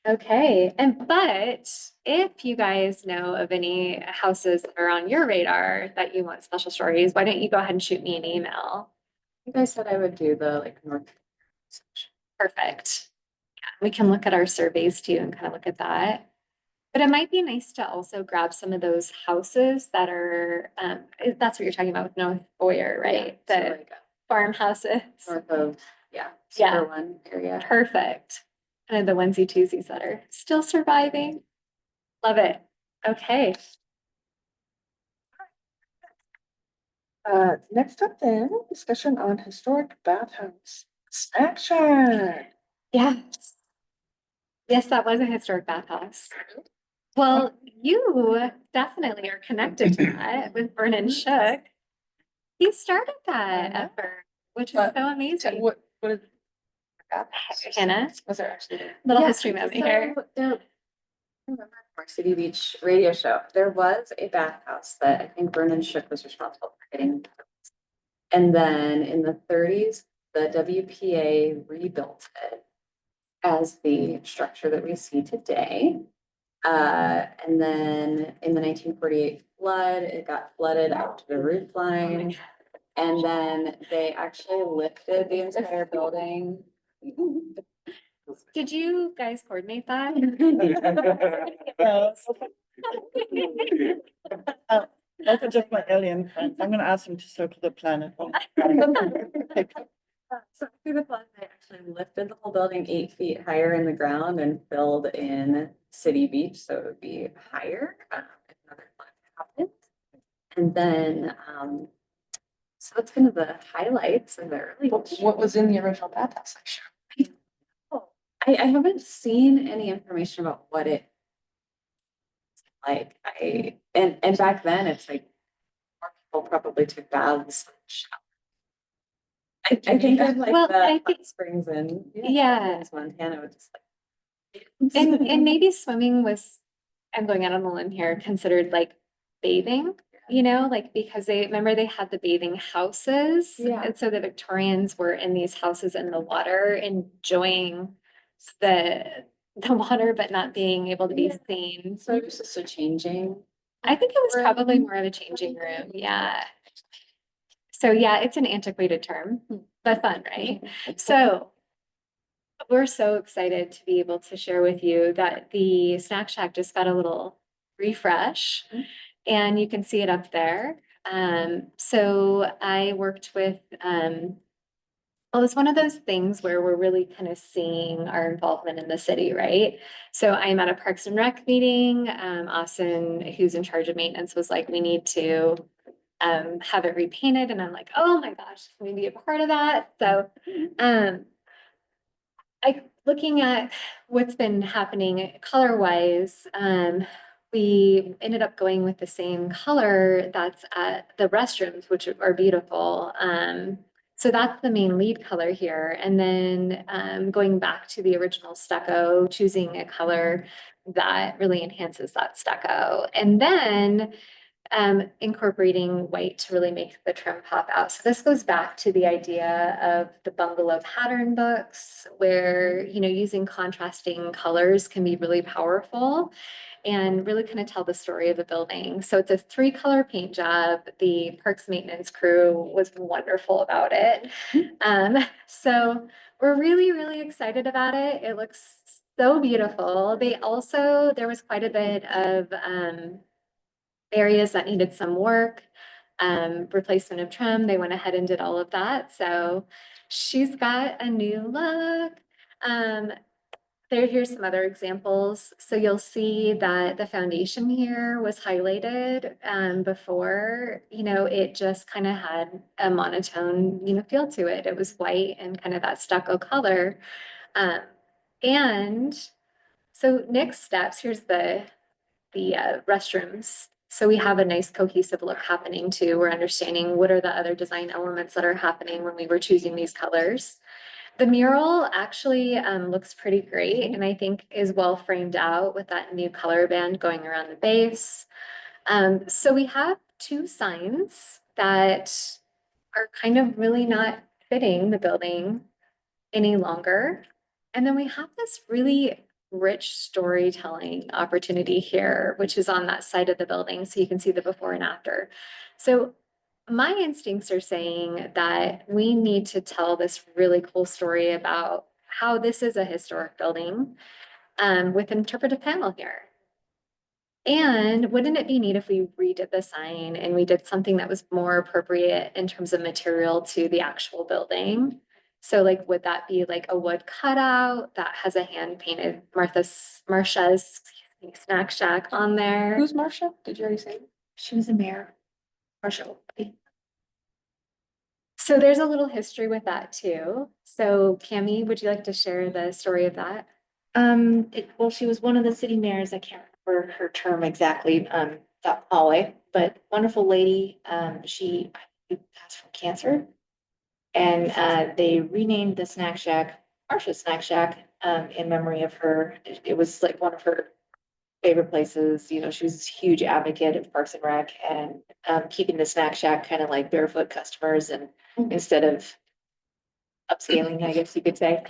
Okay, but if you guys know of any houses that are on your radar that you want special stories, why don't you go ahead and shoot me an email? I think I said I would do the like north. Perfect. Yeah, we can look at our surveys too and kind of look at that. But it might be nice to also grab some of those houses that are, that's what you're talking about with North Boyer, right? So The like farmhouses. north of, yeah, Yeah. Silver One area. Perfect. And the onesie twosies that are still surviving. Love it. Okay. Next up then, discussion on historic bathhouse action. Yes. Yes, that was a historic bathhouse. Well, you definitely are connected to that with Vernon Shook. He started that Uh-huh. effort, which is But so amazing. What is? Hannah, Was there actually? little Yeah, history moment here. So there, I remember Park City Beach radio show, there was a bathhouse that I think Vernon Shook was responsible for getting. And then in the 30s, the WPA rebuilt it as the structure that we see today. And then in the 1948 flood, it got flooded out to the roof line. And then they actually lifted the entire building. Did you guys coordinate that? Those are just my alien friends. I'm gonna ask them to circle the planet. So through the flood, they actually lifted the whole building 8 feet higher in the ground and filled in City Beach, so it would be higher if another flood happened. And then, so that's kind of the highlights of the early. What was in the original bathhouse section? I haven't seen any information about what it like. And back then it's like more people probably took baths. than showers. I think of like Well, the I think- hot springs in Yeah. Montana with just like And maybe swimming was, I'm going out on a limb here, considered like bathing, you know, like because remember they had the bathing houses. Yeah. And so the Victorians were in these houses in the water, enjoying the, the water, but not being able to be seen. So it was just a changing. I think it was room. probably more of a changing room, yeah. So yeah, it's an antiquated term, but fun, right? So we're so excited to be able to share with you that the Snack Shack just got a little refresh and you can see it up there. So I worked with, well, it's one of those things where we're really kind of seeing our involvement in the city, right? So I'm at a Parks and Rec meeting. Austin, who's in charge of maintenance, was like, we need to have it repainted. And I'm like, oh my gosh, can we be a part of that? So looking at what's been happening color wise, we ended up going with the same color that's at the restrooms, which are beautiful. So that's the main lead color here. And then going back to the original stucco, choosing a color that really enhances that stucco. And then incorporating white to really make the trim pop out. So this goes back to the idea of the bungalow pattern books where, you know, using contrasting colors can be really powerful and really kind of tell the story of a building. So it's a 3-color paint job. The parks maintenance crew was wonderful about it. So we're really, really excited about it. It looks so beautiful. There was quite a bit of, areas that needed some work, replacement of trim. They went ahead and did all of that. So she's got a new look. Here's some other examples. So you'll see that the foundation here was highlighted before, you know, it just kind of had a monotone, you know, feel to it. It was white and kind of that stucco color. And so next steps, here's the restrooms. So we have a nice cohesive look happening too. We're understanding what are the other design elements that are happening when we were choosing these colors. The mural actually looks pretty great and I think is well framed out with that new color band going around the base. So we have 2 signs that are kind of really not fitting the building any longer. And then we have this really rich storytelling opportunity here, which is on that side of the building. So you can see the before and after. So my instincts are saying that we need to tell this really cool story about how this is a historic building with an interpretive panel here. And wouldn't it be neat if we redid the sign and we did something that was more appropriate in terms of material to the actual building? So like, would that be like a wood cutout that has a hand painted Marcia's Snack Shack on there? Who's Marcia? Did you already say? She was a mayor. Marcia. So there's a little history with that too. So Cami, would you like to share the story of that? Well, she was one of the city mayors. I can't remember her term exactly, that hallway, but wonderful lady. She passed from cancer. And, they renamed the snack shack, Marcia's Snack Shack, in memory of her. It was like one of her favorite places. You know, she was a huge advocate of Parks and Rec and, keeping the snack shack kind of like barefoot customers and instead of upscaling, I guess you could say.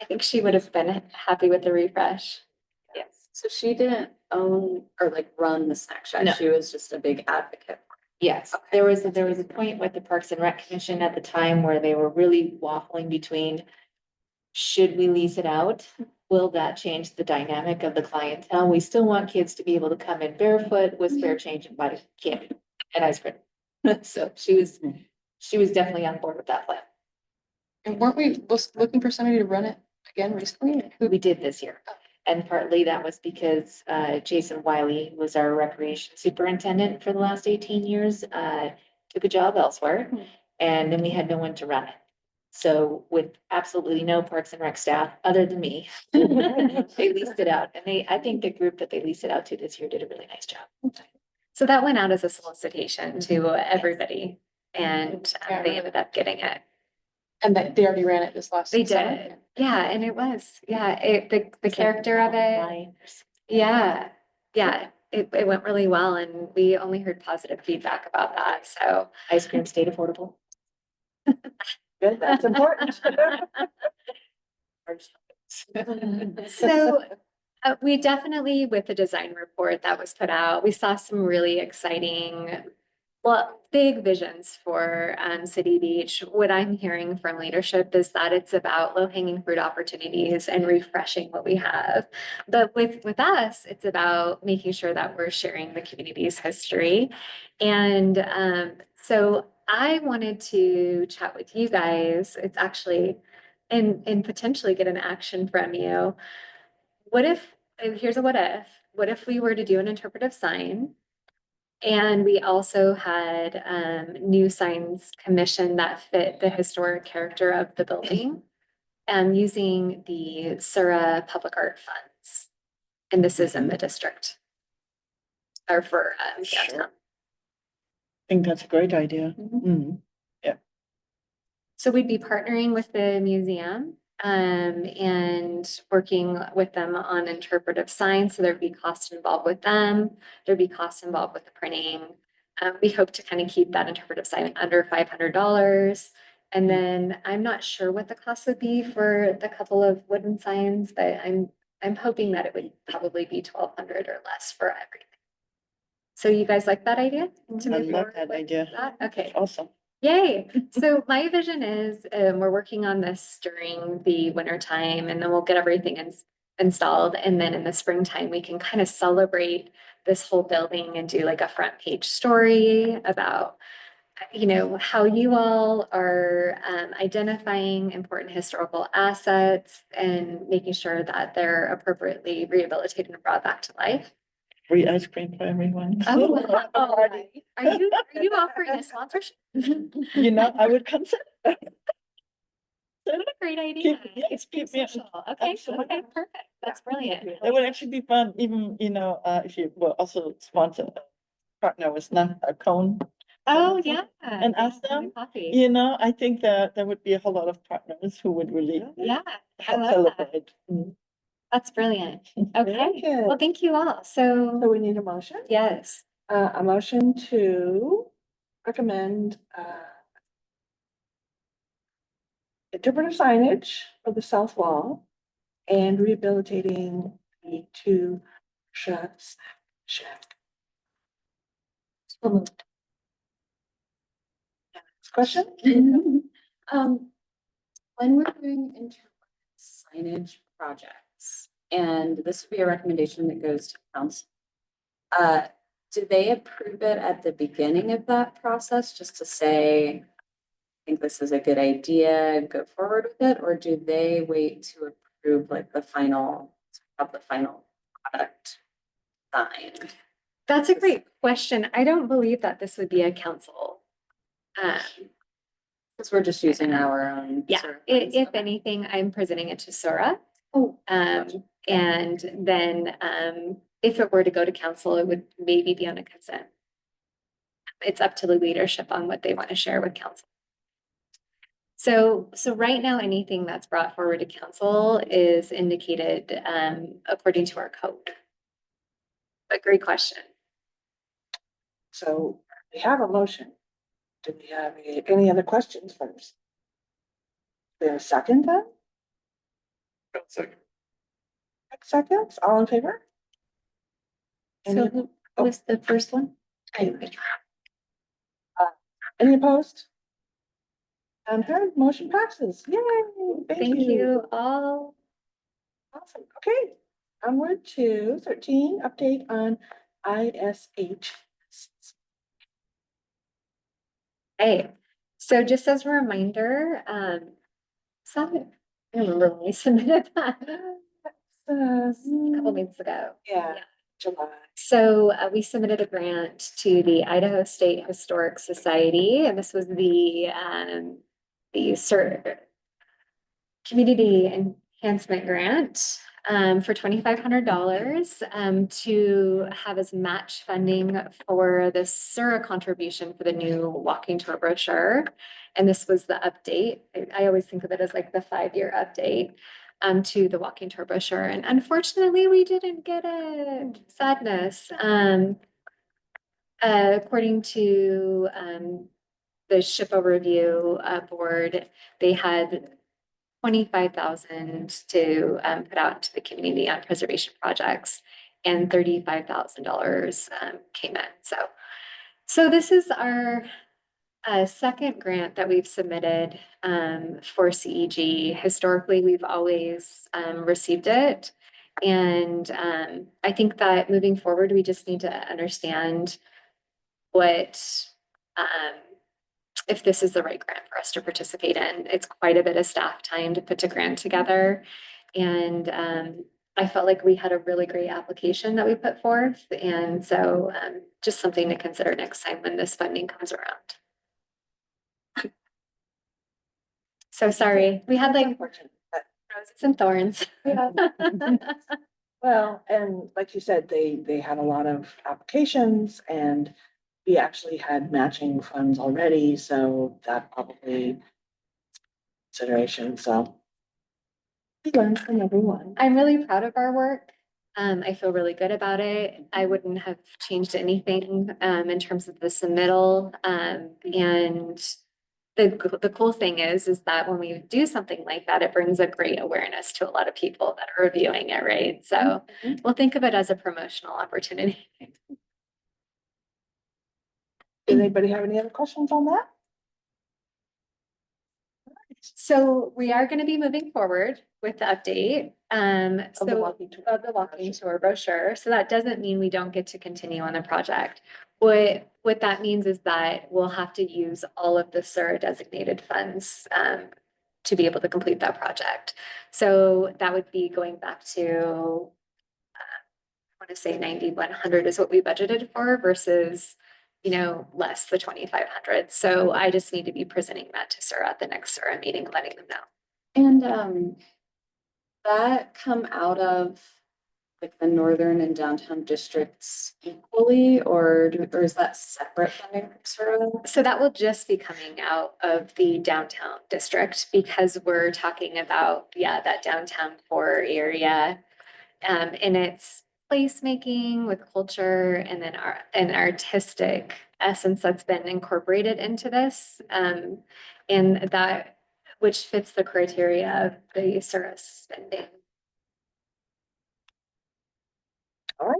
I think she would have been happy with the refresh. Yes. So she didn't own or like run the snack shack. No. She was just a big advocate. Yes, Okay. there was a point with the Parks and Rec Commission at the time where they were really waffling between. Should we lease it out? Will that change the dynamic of the clientele? We still want kids to be able to come in barefoot with spare change and buy candy and ice cream. So she was definitely on board with that plan. And weren't we looking for somebody to run it again recently? We did this year. And partly that was because Jason Wiley was our recreation superintendent for the last 18 years, took a job elsewhere. And then we had no one to run it. So with absolutely no Parks and Rec staff, other than me, they leased it out. And I think the group that they leased it out to this year did a really nice job. So that went out as a solicitation to everybody and they ended up getting it. And that they already ran it this last They summer? did, yeah, and it was, yeah, the character of it, yeah, yeah, it went really well, and we only heard positive feedback about that, so. Ice cream stayed affordable. Good, that's important. So, we definitely, with the design report that was put out, we saw some really exciting, well, big visions for City Beach. What I'm hearing from leadership is that it's about low-hanging fruit opportunities and refreshing what we have. But with us, it's about making sure that we're sharing the community's history. And so I wanted to chat with you guys. It's actually and potentially get an action from you. What if, and here's a what if we were to do an interpretive sign? And we also had new signs commissioned that fit the historic character of the building, using the Sura Public Art Funds. And this is in the district. Or for Sure. downtown. I think that's a great idea. Mm. So we'd be partnering with the museum and working with them on interpretive signs. So there'd be costs involved with them. There'd be costs involved with the printing. We hope to kind of keep that interpretive sign under $500. And then I'm not sure what the cost would be for the couple of wooden signs, but I'm hoping that it would probably be 1,200 or less for everything. So you guys like that idea? To I move love forward that with idea. that? Okay. Awesome. Yay. So my vision is, we're working on this during the winter time, and then we'll get everything installed. And then in the springtime, we can kind of celebrate this whole building and do like a front page story about, how you all are identifying important historical assets and making sure that they're appropriately rehabilitated and brought back to life. Free ice cream for everyone. Oh, wow. Are you offering a sponsorship? You know, I would consider. What a great idea. Yes, Ice keep cream me- social. Okay, absolutely. okay, perfect. That's brilliant. That would actually be fun, even, if you will also sponsor a partner with a cone. Oh, yeah. And ask Yeah, them, coffee. I think that there would be a whole lot of partners who would really Yeah, I help love that. celebrate. Mm. That's brilliant. Very Okay, good. well, thank you all. So So, we need a motion, yes, a motion to recommend, interpretive signage for the south wall and rehabilitating the two sheds. Next question? When we're doing interpretive signage projects, and this would be a recommendation that goes to council. Do they approve it at the beginning of that process, just to say, I think this is a good idea, go forward with it, or do they wait to approve like the final product signed? that's a great question. I don't believe that this would be a council. Because we're just using our own. Yeah, sort of funds. if Okay. anything, I'm presenting it to Sora. Oh, And then, if it were to go to council, it would maybe be on a consent. It's up to the leadership on what they want to share with council. So right now, anything that's brought forward to council is indicated, according to our code. But great question. So we have a motion. Do we have any other questions first? There's a second then? Second. Seconds, all in favor? So who was the first one? Any opposed? Unheard, motion passes. Yay, Thank you all. Awesome, okay. Onward to 13, update on ISH. Hey, so just as a reminder, I remember when we submitted that a couple meetings ago. Yeah, July. So we submitted a grant to the Idaho State Historic Society, and this was the community enhancement grant. for $2,500 to have as match funding for the Sura contribution for the new walking tour brochure. And this was the update. I always think of it as like the 5-year update to the walking tour brochure. And unfortunately, we didn't get it. Sadness. According to the SHPO review board, they had 25,000 to put out to the community on preservation projects, and $35,000 came in. So this is our second grant that we've submitted for CEG. Historically, we've always received it. And I think that moving forward, we just need to understand what if this is the right grant for us to participate in. It's quite a bit of staff time to put a grant together. And I felt like we had a really great application that we put forth. And so just something to consider next time when this funding comes around. So sorry, we had like Unfortunate, but- roses and thorns. Well, and like you said, they had a lot of applications and we actually had matching funds already, so that probably consideration, so. We learned from everyone. I'm really proud of our work. I feel really good about it. I wouldn't have changed anything in terms of the submittal. And the cool thing is that when we do something like that, it brings a great awareness to a lot of people that are reviewing it, right? So we'll think of it as a promotional opportunity. Does anybody have any other questions on that? So we are going to be moving forward with the update. Of the So walking tour. of the walking tour brochure. So that doesn't mean we don't get to continue on the project. What that means is that we'll have to use all of the SUR designated funds to be able to complete that project. So that would be going back to I want to say 9,100 is what we budgeted for versus, less the 2,500. So I just need to be presenting that to SUR at the next SUR meeting, letting them know. And that come out of like the northern and downtown districts equally, or is that separate funding from Sura? So that will just be coming out of the downtown district because we're talking about, that downtown core area. And it's placemaking with culture and then an artistic essence that's been incorporated into this. And that, which fits the criteria of the Sura spending. All right.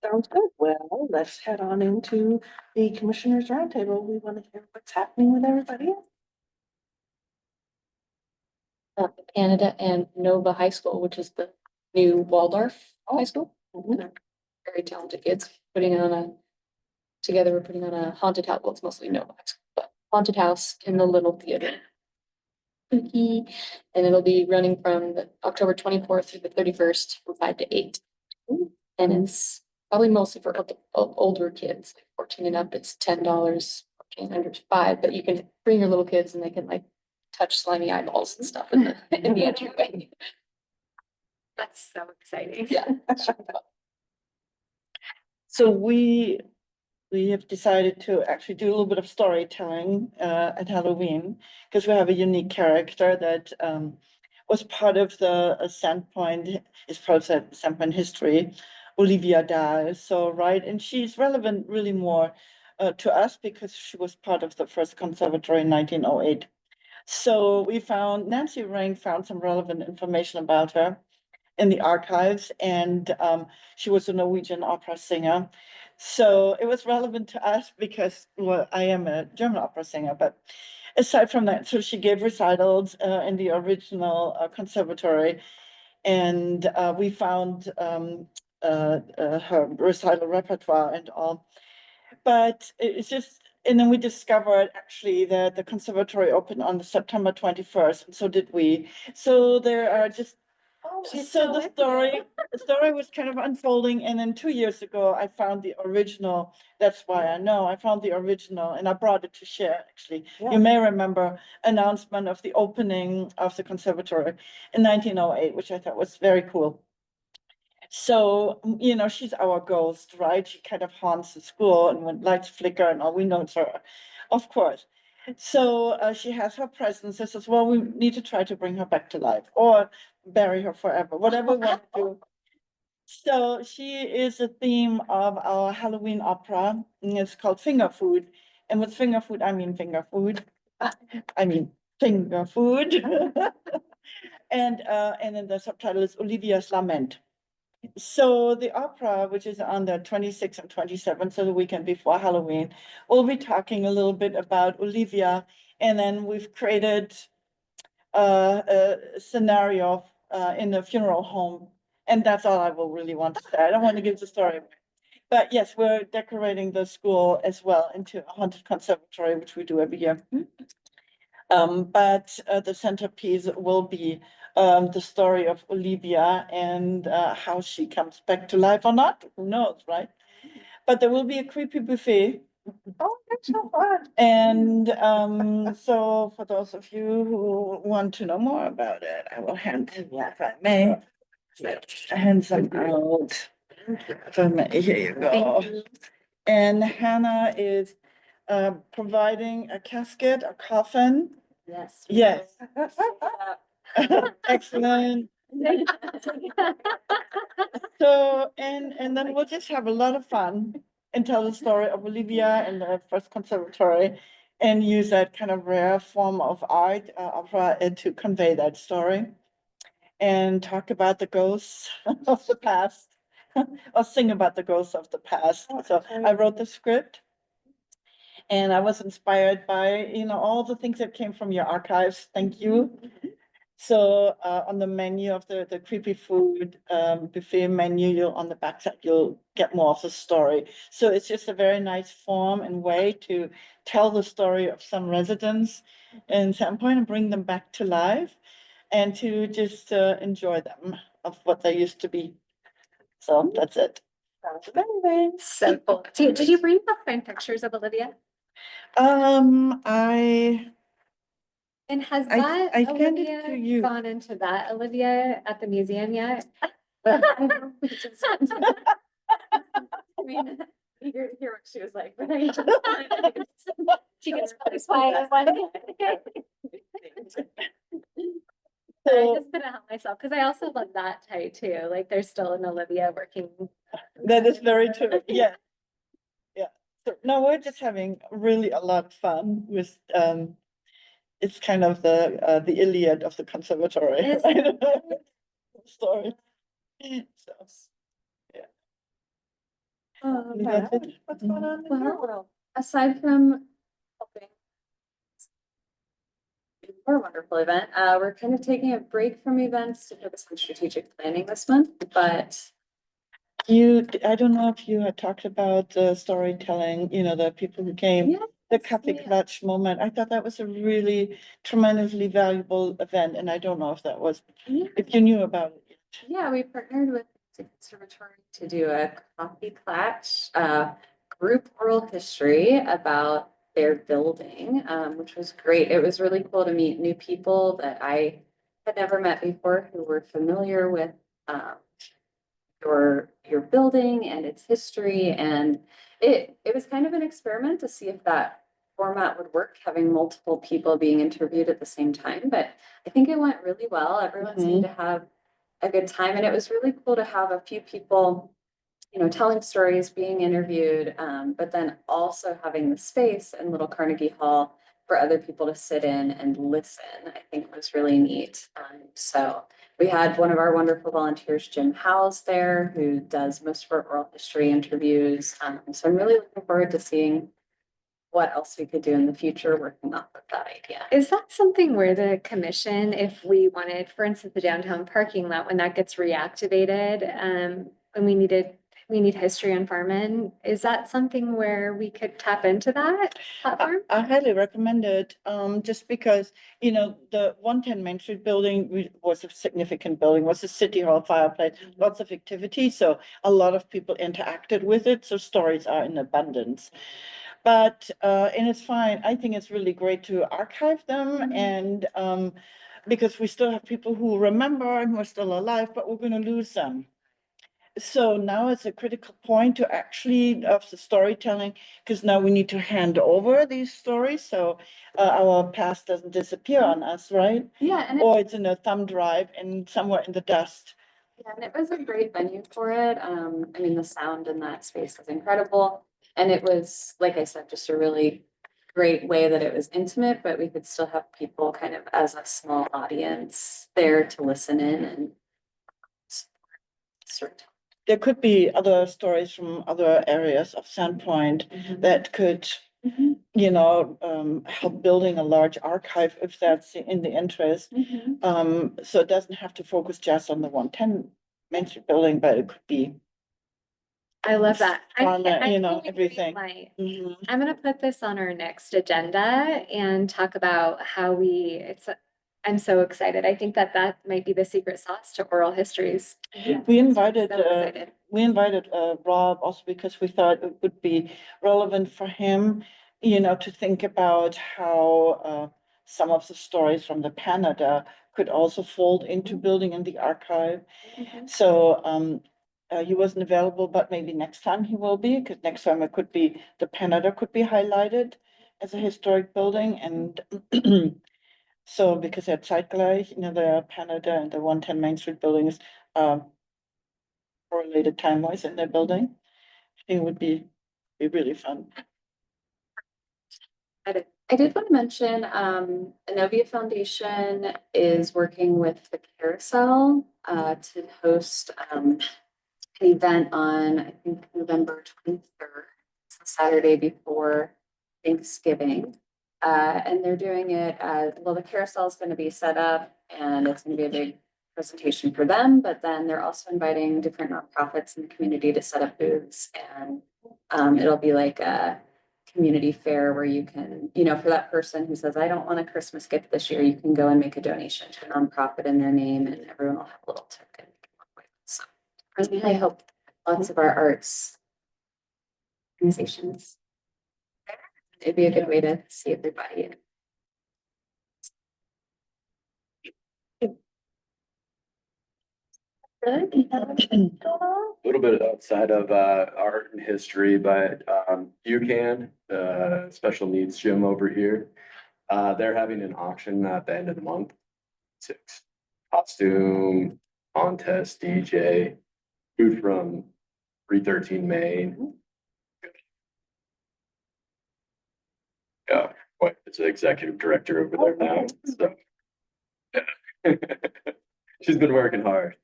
Sounds good. Well, let's head on into the commissioners roundtable. We want to hear what's happening with everybody else. Canada and Nova High School, which is the new Waldorf High School. Mhm. Very talented kids together we're putting on a haunted house. Well, it's mostly Nova High School, but haunted house in the little theater. Spooky, and it'll be running from the October 24th through the 31st from 5 to 8. And it's probably mostly for older kids, like 14 and up. It's $10, 14 under 5, but you can bring your little kids and they can like touch slimy eyeballs and stuff in the entryway. That's so exciting. Yeah. So we have decided to actually do a little bit of storytelling at Halloween because we have a unique character that was part of the Sandpoint, is part of the Sandpoint history, Olivia Dahl. So, right, and she's relevant really more to us because she was part of the first conservatory in 1908. So Nancy Rank found some relevant information about her in the archives, and she was a Norwegian opera singer. So it was relevant to us because, well, I am a German opera singer, but aside from that, so she gave recitals in the original conservatory, and we found her recital repertoire and all. But it's just, and then we discovered actually that the conservatory opened on September 21st, and so did we. So there are just So the story was kind of unfolding, and then 2 years ago, I found the original. That's why I know, I found the original and I brought it to share, actually. Yeah. You may remember announcement of the opening of the conservatory in 1908, which I thought was very cool. So, she's our ghost, right? She kind of haunts the school, and when lights flicker and all, we know it's her, of course. So she has her presence. This is, well, we need to try to bring her back to life or bury her forever, whatever we want to do. So she is a theme of our Halloween opera, and it's called Finger Food. And with finger food, I mean finger food. I mean finger food. And then the subtitle is Olivia's Lament. So the opera, which is on the 26th and 27th, so the weekend before Halloween, we'll be talking a little bit about Olivia. And then we've created a scenario in the funeral home. And that's all I will really want to say. I don't want to give the story away. But yes, we're decorating the school as well into a haunted conservatory, which we do every year. But the centerpiece will be the story of Olivia and how she comes back to life or not, who knows, right? But there will be a creepy buffet. Oh, that's so fun. And so for those of you who want to know more about it, I will hand, if I may, hand some out. If I may, here you go. And Hannah is providing a casket, a coffin. Yes. Yes. Excellent. So, and then we'll just have a lot of fun and tell the story of Olivia and the first conservatory and use that kind of rare form of art, opera, to convey that story. And talk about the ghosts of the past, or sing about the ghosts of the past. So I wrote the script. And I was inspired by, all the things that came from your archives. Thank you. So on the menu of the creepy food buffet menu, on the backside, you'll get more of the story. So it's just a very nice form and way to tell the story of some residents in Sandpoint and bring them back to life and to just enjoy them of what they used to be. So that's it. Sounds amazing. So cool. Did you bring up fine pictures of Olivia? And has I that sent it to Olivia you. gone into that Olivia at the museum yet? I mean, hear what she was like, but I. She gets really quiet one. I So just couldn't help myself, because I also love that type too. Like there's still an Olivia working. that is very true. Yeah. Yeah. So no, we're just having really a lot of fun with it's kind of the Iliad of the conservatory. Is Story. So Oh, that's it. What's going on in your Well, world? aside from helping more wonderful event, we're kind of taking a break from events to focus on strategic planning this month, but I don't know if you had talked about the storytelling, the people who came, yeah, the coffee yeah. clutch moment. I thought that was a really tremendously valuable event, and I don't know if that was, if you knew about it. Yeah, we partnered with the conservatory to do a coffee clutch, group oral history about their building, which was great. It was really cool to meet new people that I had never met before who were familiar with your building and its history. And it was kind of an experiment to see if that format would work, having multiple people being interviewed at the same time. But I think it went really well. Everyone seemed to have a good time, and it was really cool to have a few people, telling stories, being interviewed, but then also having the space in Little Carnegie Hall for other people to sit in and listen, I think was really neat. So we had one of our wonderful volunteers, Jim Howes, there, who does most of our oral history interviews. So I'm really looking forward to seeing what else we could do in the future, working off of that idea. Is that something where the commission, if we wanted, for instance, the downtown parking lot, when that gets reactivated, and we needed We Need History on Farming. Is that something where we could tap into that platform? I highly recommend it, just because, you know, the 110 Main Street building was a significant building, was a city hall, fireplace, lots of activity, so a lot of people interacted with it, so stories are in abundance. But, and it's fine, I think it's really great to archive them and, because we still have people who remember and who are still alive, but we're gonna lose them. So now it's a critical point to actually of the storytelling, because now we need to hand over these stories, so our past doesn't disappear on us, right? Yeah, and Or it's in a thumb drive and somewhere in the dust. yeah, and it was a great venue for it. I mean, the sound in that space was incredible. And it was, like I said, just a really great way that it was intimate, but we could still have people kind of as a small audience there to listen in and sort of. There could be other stories from other areas of Sandpoint that could, you know, help building a large archive if that's in the interest. So it doesn't have to focus just on the 110 Main Street building, but it could be. I love that. Farmer, I you know, totally everything. might. Mhm. I'm gonna put this on our next agenda and talk about how I'm so excited. I think that that might be the secret sauce to oral histories. We invited, So excited. Rob also because we thought it would be relevant for him, you know, to think about how, some of the stories from the Canada could also fold into building in the archive. So, he wasn't available, but maybe next time he will be, because next time it could be, the Canada could be highlighted as a historic building and so because they're zeitgleich, you know, the Canada and the 110 Main Street buildings, correlated time-wise in their building. I think it would be really fun. I did want to mention, Inovia Foundation is working with the Carousel, to host, an event on, I think, November 23rd. It's the Saturday before Thanksgiving. And they're doing it well, the carousel is going to be set up and it's going to be a big presentation for them, but then they're also inviting different nonprofits in the community to set up booths and it'll be like a community fair where you can, you know, for that person who says, I don't want a Christmas gift this year, you can go and make a donation to a nonprofit in their name and everyone will have a little token. So I hope lots of our arts organizations. It'd be a good way to see everybody. Good. Going on? A little bit outside of art and history, but UCAN, special needs gym over here. They're having an auction at the end of the month. Six costume, contest, DJ, food from 313 Main. Yeah, what is the executive director over there now, so. She's been working hard.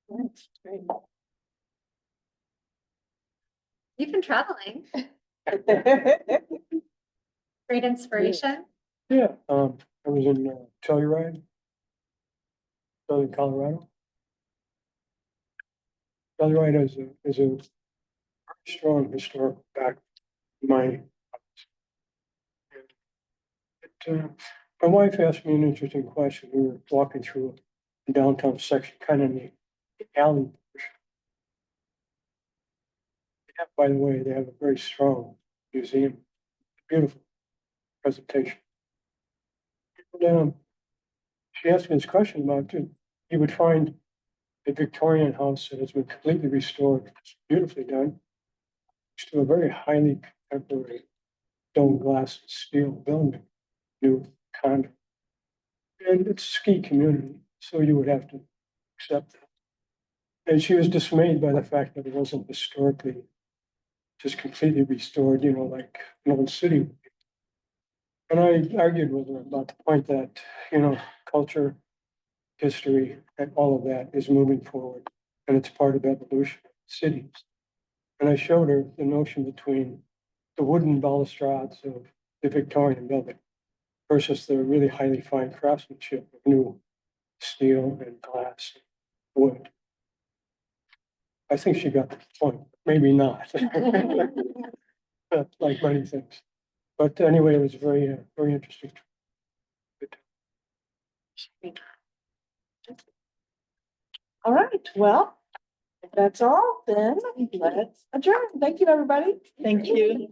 That's great. You've been traveling. Great inspiration. Yeah, I was in Telluride, Southern Colorado. Telluride is a very strong historical back mining. My wife asked me an interesting question. We were walking through the downtown section, kind of in the alley. By the way, they have a very strong museum, beautiful presentation. And, she asked me this question about, you would find a Victorian house that has been completely restored, it's beautifully done, to a very highly contemporary stone, glass, and steel building, new condo. And it's a ski community, so you would have to accept that. And she was dismayed by the fact that it wasn't historically just completely restored, you know, like an old city would be. And I argued with her about the point that, you know, culture, history, and all of that is moving forward, and it's part of evolution of cities. And I showed her the notion between the wooden balustrades of the Victorian building versus the really highly fine craftsmanship of new steel and glass, and wood. I think she got the point, maybe not. Like many things. But anyway, it was very, very interesting. All right, well, if that's all, then let's adjourn. Thank you, everybody. Thank you.